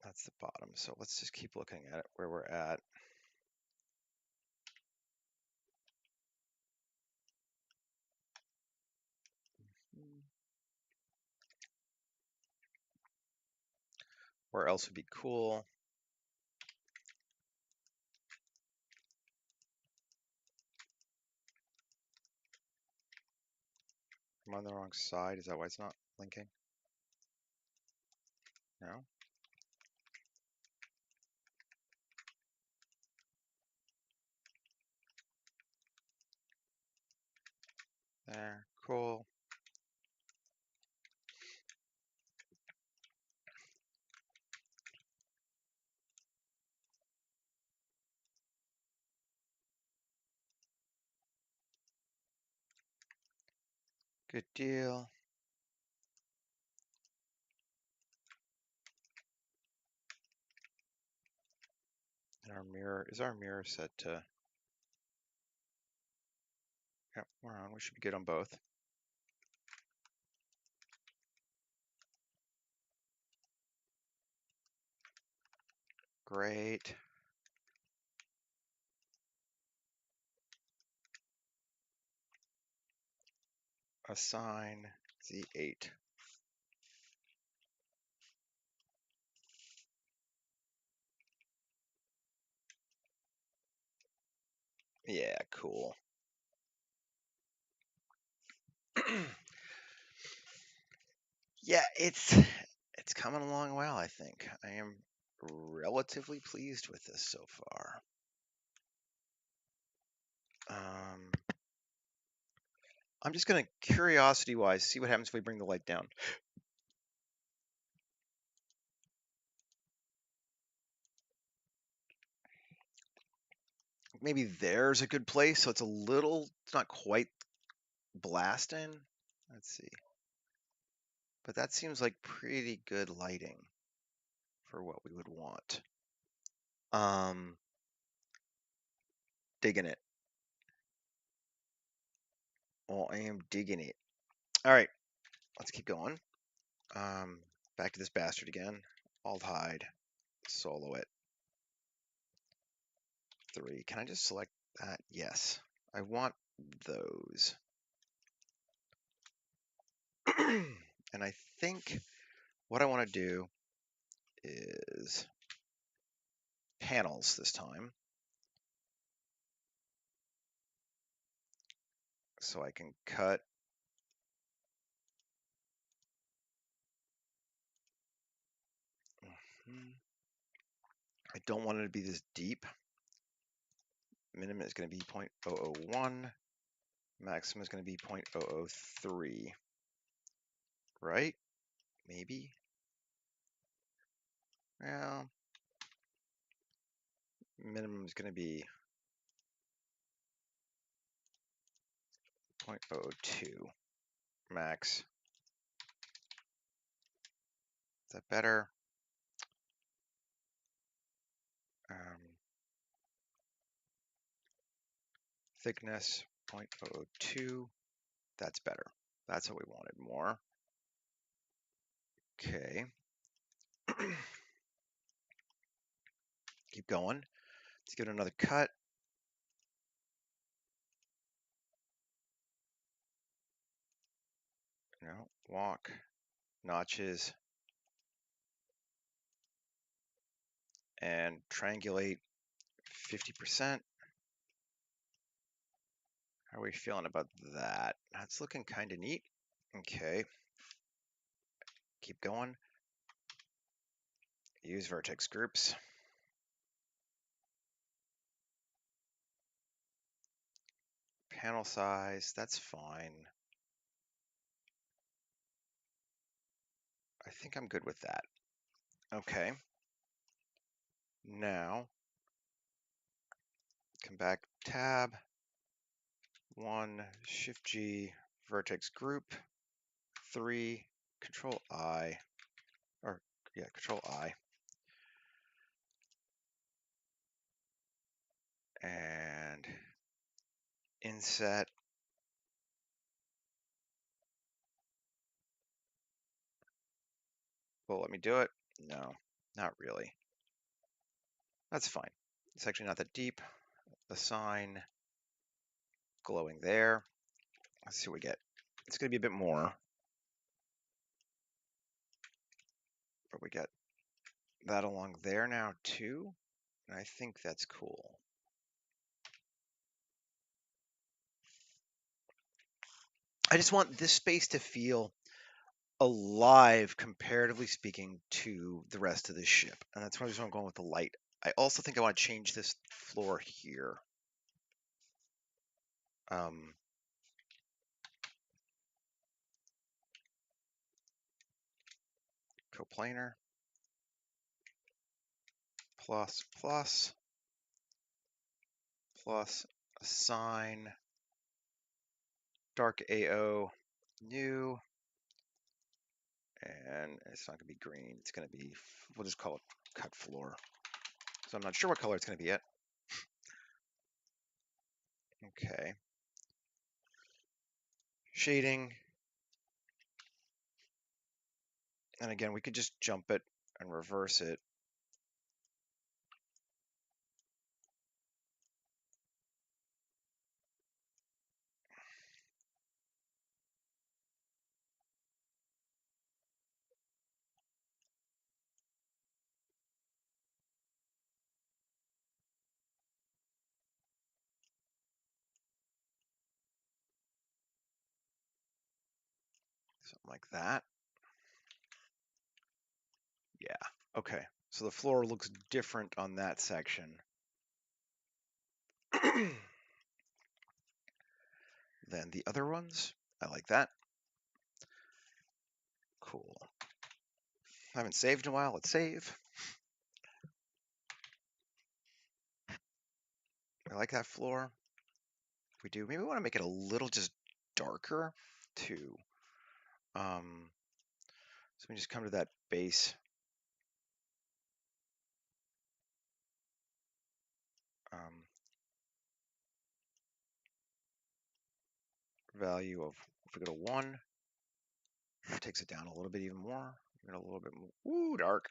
That's the bottom. So let's just keep looking at it where we're at. Where else would be cool? I'm on the wrong side. Is that why it's not linking? No? There. Cool. Good deal. And our mirror, is our mirror set to, yep, we're on. We should be good on both. Great. Assign Z8. Yeah, cool. Yeah, it's coming along well, I think. I am relatively pleased with this so far. I'm just gonna, curiosity-wise, see what happens if we bring the light down. Maybe there's a good place, so it's a little, it's not quite blasting. Let's see. But that seems like pretty good lighting for what we would want. Digging it. Well, I am digging it. All right, let's keep going. Back to this bastard again. Alt hide, solo it. 3. Can I just select that? Yes. I want those. And I think what I want to do is panels this time. So I can cut. I don't want it to be this deep. Minimum is going to be 0.001. Maximum is going to be 0.003. Right? Maybe. Well, minimum is going to be 0.002. Max. Is that better? Thickness 0.002. That's better. That's what we wanted more. Okay. Keep going. Let's give it another cut. No, walk, notches, and triangulate 50%. How are we feeling about that? That's looking kind of neat. Okay. Keep going. Use vertex groups. Panel size, that's fine. I think I'm good with that. Okay. Now, come back, tab, 1, Shift G, vertex group, 3, Control I, or yeah, Control I. And inset. Will it let me do it? No, not really. That's fine. It's actually not that deep. Assign glowing there. Let's see what we get. It's going to be a bit more. But we get that along there now too. And I think that's cool. I just want this space to feel alive, comparatively speaking, to the rest of the ship. And that's why I'm going with the light. I also think I want to change this floor here. Coplanar plus assign dark AO new, and it's not going to be green. It's going to be, we'll just call it cut floor. So I'm not sure what color it's going to be yet. Okay. Shading. And again, we could just jump it and reverse it. Something like that. Yeah. Okay. So the floor looks different on that section. Than the other ones. I like that. Cool. I haven't saved in a while. Let's save. I like that floor. If we do, maybe we want to make it a little just darker too. So we just come to that base. Value of, if we go to 1, it takes it down a little bit even more. A little bit more. Ooh, dark.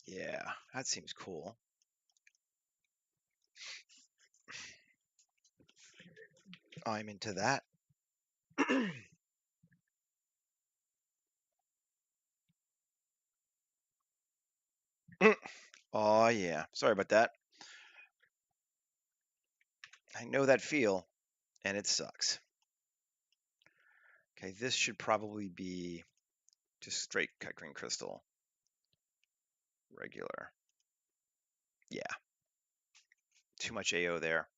Yeah, that seems cool. I'm into that. Oh, yeah. Sorry about that. I know that feel, and it sucks. Okay, this should probably be just straight cut green crystal. Regular. Yeah. Too much AO there.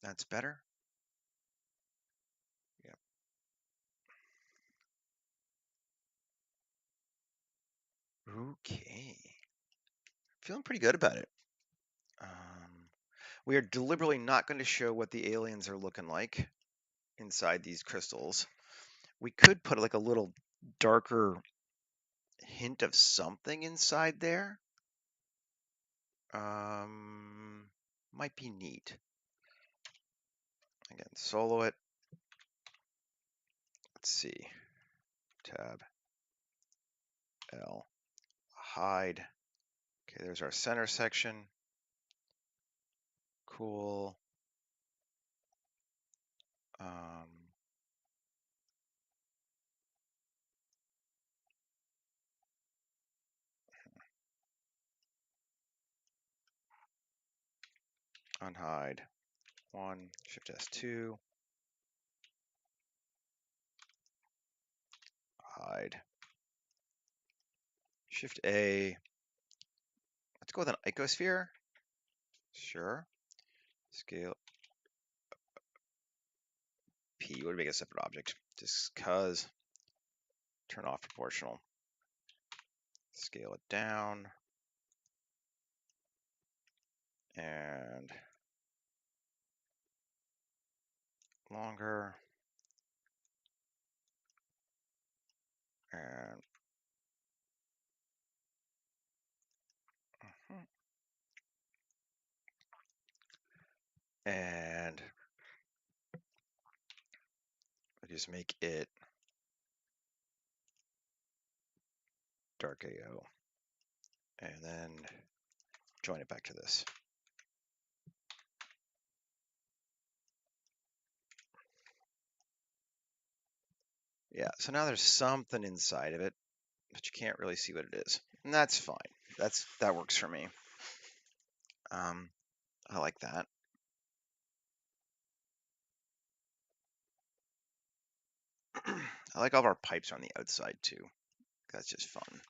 That's better. Yep. Okay. Feeling pretty good about it. We are deliberately not going to show what the aliens are looking like inside these crystals. We could put like a little darker hint of something inside there. Might be neat. Again, solo it. Let's see. Tab L. Hide. Okay, there's our center section. Cool. Unhide. 1, Shift S2. Hide. Shift A. Let's go with an icosphere. Sure. Scale P would make a separate object. Just cause. Turn off proportional. Scale it down. And longer. And and we just make it dark AO. And then join it back to this. Yeah, so now there's something inside of it, but you can't really see what it is. And that's fine. That works for me. I like that. I like all of our pipes on the outside too. That's just fun.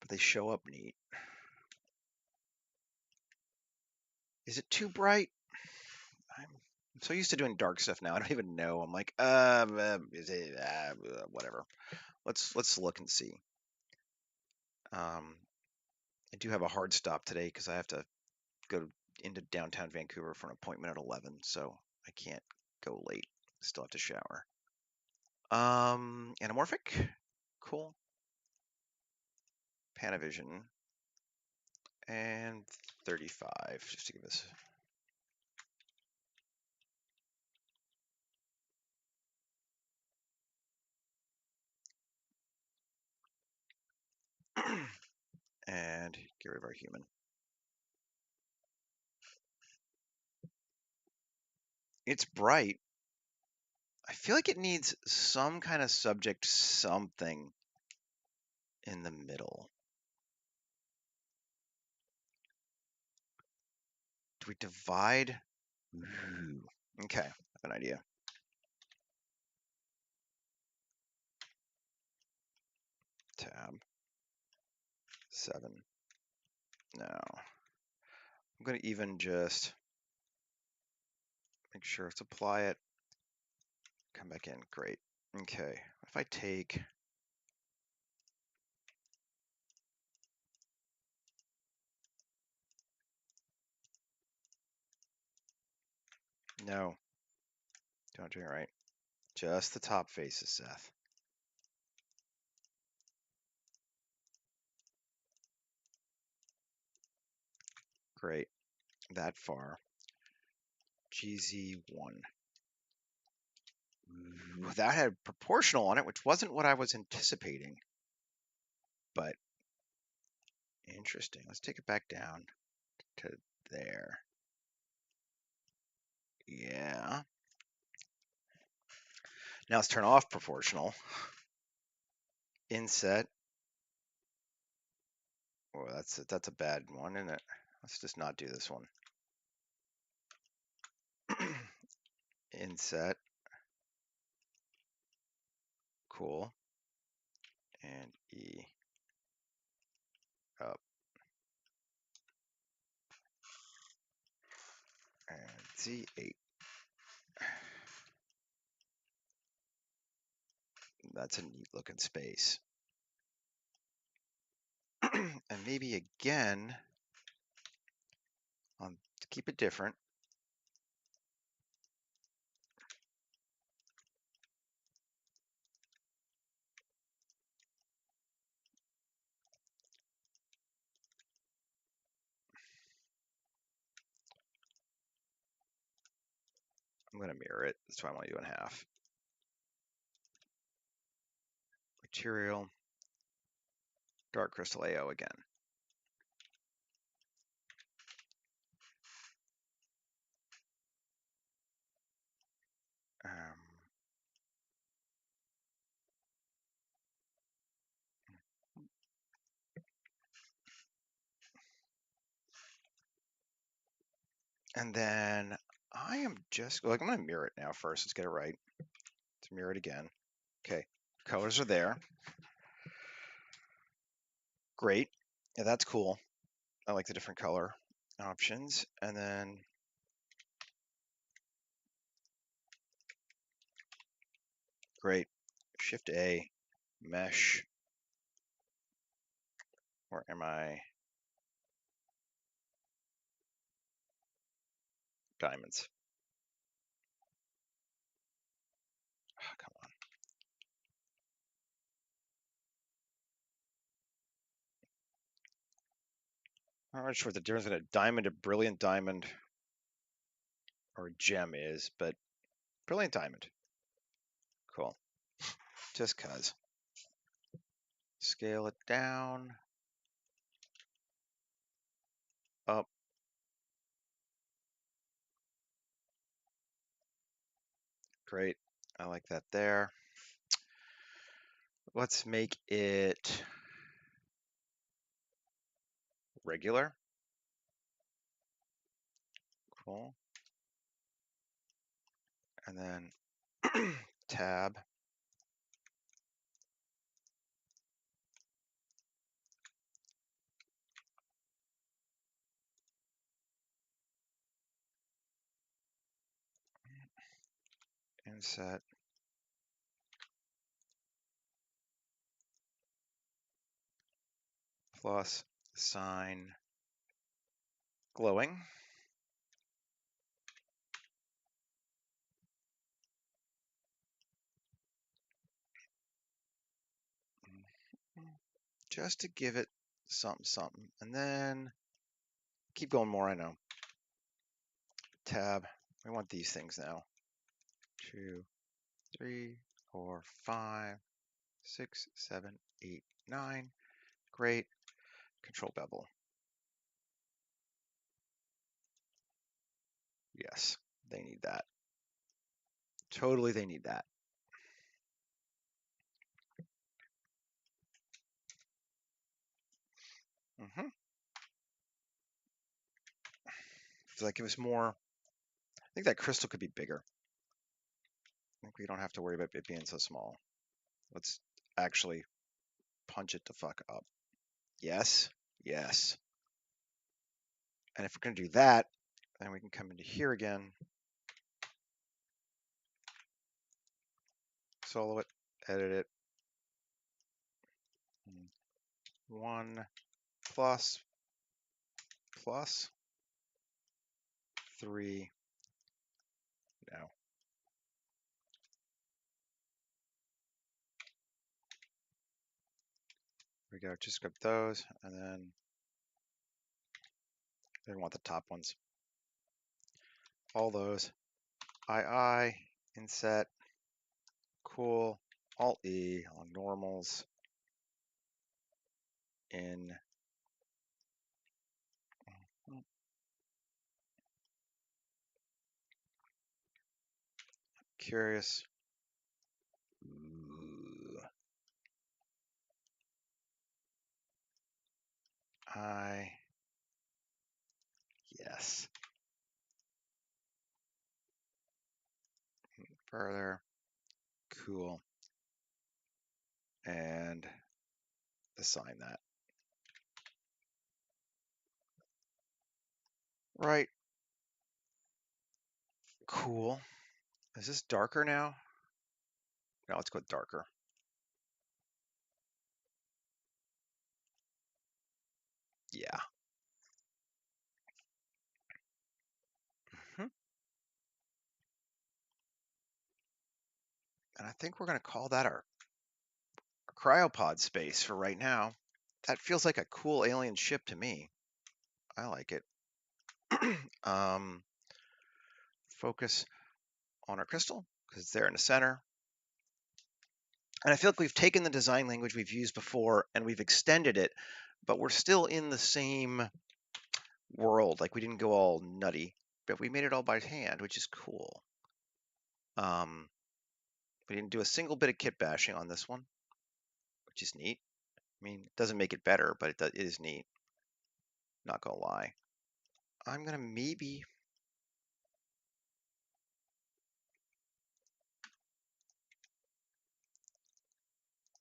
But they show up neat. Is it too bright? I'm so used to doing dark stuff now. I don't even know. I'm like, is it whatever. Let's look and see. I do have a hard stop today because I have to go into downtown Vancouver for an appointment at 11, so I can't go late. Still have to shower. Anamorphic, cool. Panavision, and 35, just to give us. And get rid of our human. It's bright. I feel like it needs some kind of subject something in the middle. Do we divide? Ooh. Okay, I have an idea. Tab 7. Now, I'm going to even just make sure let's apply it. Come back in. Great. Okay. If I take no, don't do it right. Just the top faces, Seth. Great. That far. GZ1. Ooh, that had proportional on it, which wasn't what I was anticipating. But interesting. Let's take it back down to there. Yeah. Now let's turn off proportional. Inset. Oh, that's a bad one, isn't it? Let's just not do this one. Inset. Cool. And E up. And Z8. That's a neat looking space. And maybe again, to keep it different, I'm going to mirror it. That's why I want to do it in half. Material, dark crystal AO again. And then I am just like, I'm going to mirror it now first. Let's get it right. Let's mirror it again. Okay, colors are there. Great. Yeah, that's cool. I like the different color options. And then great. Shift A, mesh. Where am I? Diamonds. Oh, come on. I'm not sure what the difference in a diamond, a brilliant diamond, or a gem is, but brilliant diamond. Cool. Just cause. Scale it down. Up. Great. I like that there. Let's make it regular. Cool. And then tab. Inset. Plus sign glowing. Just to give it something, something. And then keep going more, I know. Tab. We want these things now. 2, 3, 4, 5, 6, 7, 8, 9. Great. Control bevel. Yes, they need that. Totally, they need that. Does that give us more? I think that crystal could be bigger. I think we don't have to worry about it being so small. Let's actually punch it the fuck up. Yes, yes. And if we're going to do that, then we can come into here again, solo it, edit it. 1 plus 3. No. There we go. Just grab those, and then we want the top ones. All those. II, inset, cool, Alt E on normals, in. Curious. Ooh. Yes. Further. Cool. And assign that. Right. Cool. Is this darker now? No, let's go darker. Yeah. And I think we're going to call that our cryopod space for right now. That feels like a cool alien ship to me. I like it. Focus on our crystal because it's there in the center. And I feel like we've taken the design language we've used before and we've extended it, but we're still in the same world. Like we didn't go all nutty, but we made it all by hand, which is cool. We didn't do a single bit of kit bashing on this one, which is neat. I mean, it doesn't make it better, but it is neat. Not gonna lie. I'm gonna maybe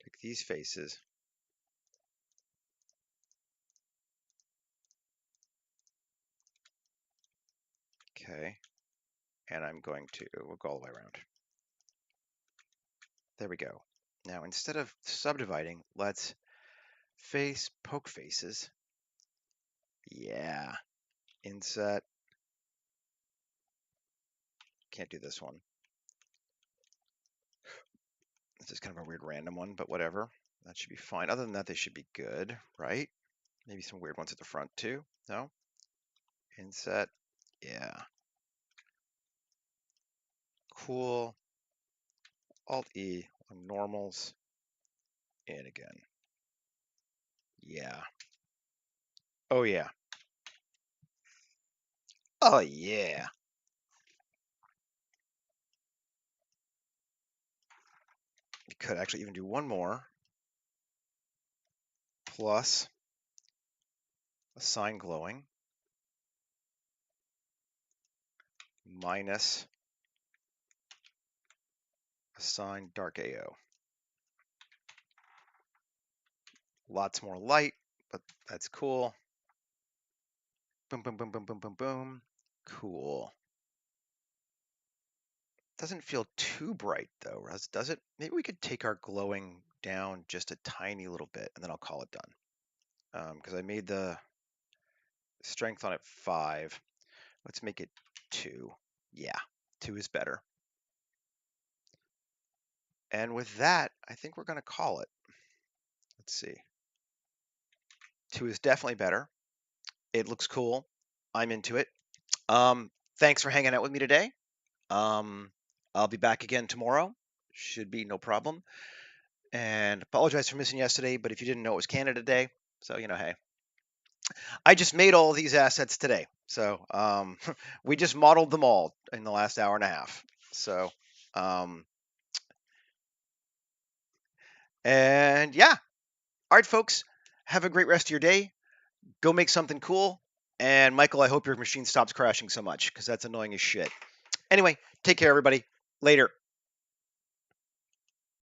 pick these faces. Okay. And I'm going to, we'll go all the way around. There we go. Now, instead of subdividing, let's poke faces. Yeah. Inset. Can't do this one. This is kind of a weird random one, but whatever. That should be fine. Other than that, they should be good, right? Maybe some weird ones at the front too. No? Inset. Yeah. Cool. Alt E on normals. In again. Yeah. Oh yeah. Oh yeah. could actually even do one more plus assign glowing minus assign dark AO. Lots more light, but that's cool. Boom, boom, boom, boom, boom, boom, boom. Cool. Doesn't feel too bright though, does it? Maybe we could take our glowing down just a tiny little bit and then I'll call it done. Because I made the strength on it 5. Let's make it 2. Yeah, 2 is better. And with that, I think we're going to call it. Let's see. 2 is definitely better. It looks cool. I'm into it. Thanks for hanging out with me today. I'll be back again tomorrow. Should be no problem. And apologize for missing yesterday, but if you didn't know, it was Canada Day. So, hey. I just made all these assets today. So we just modeled them all in the last hour and a half. So, and yeah. All right, folks, have a great rest of your day. Go make something cool. And Michael, I hope your machine stops crashing so much because that's annoying as shit. Anyway, take care, everybody. Later.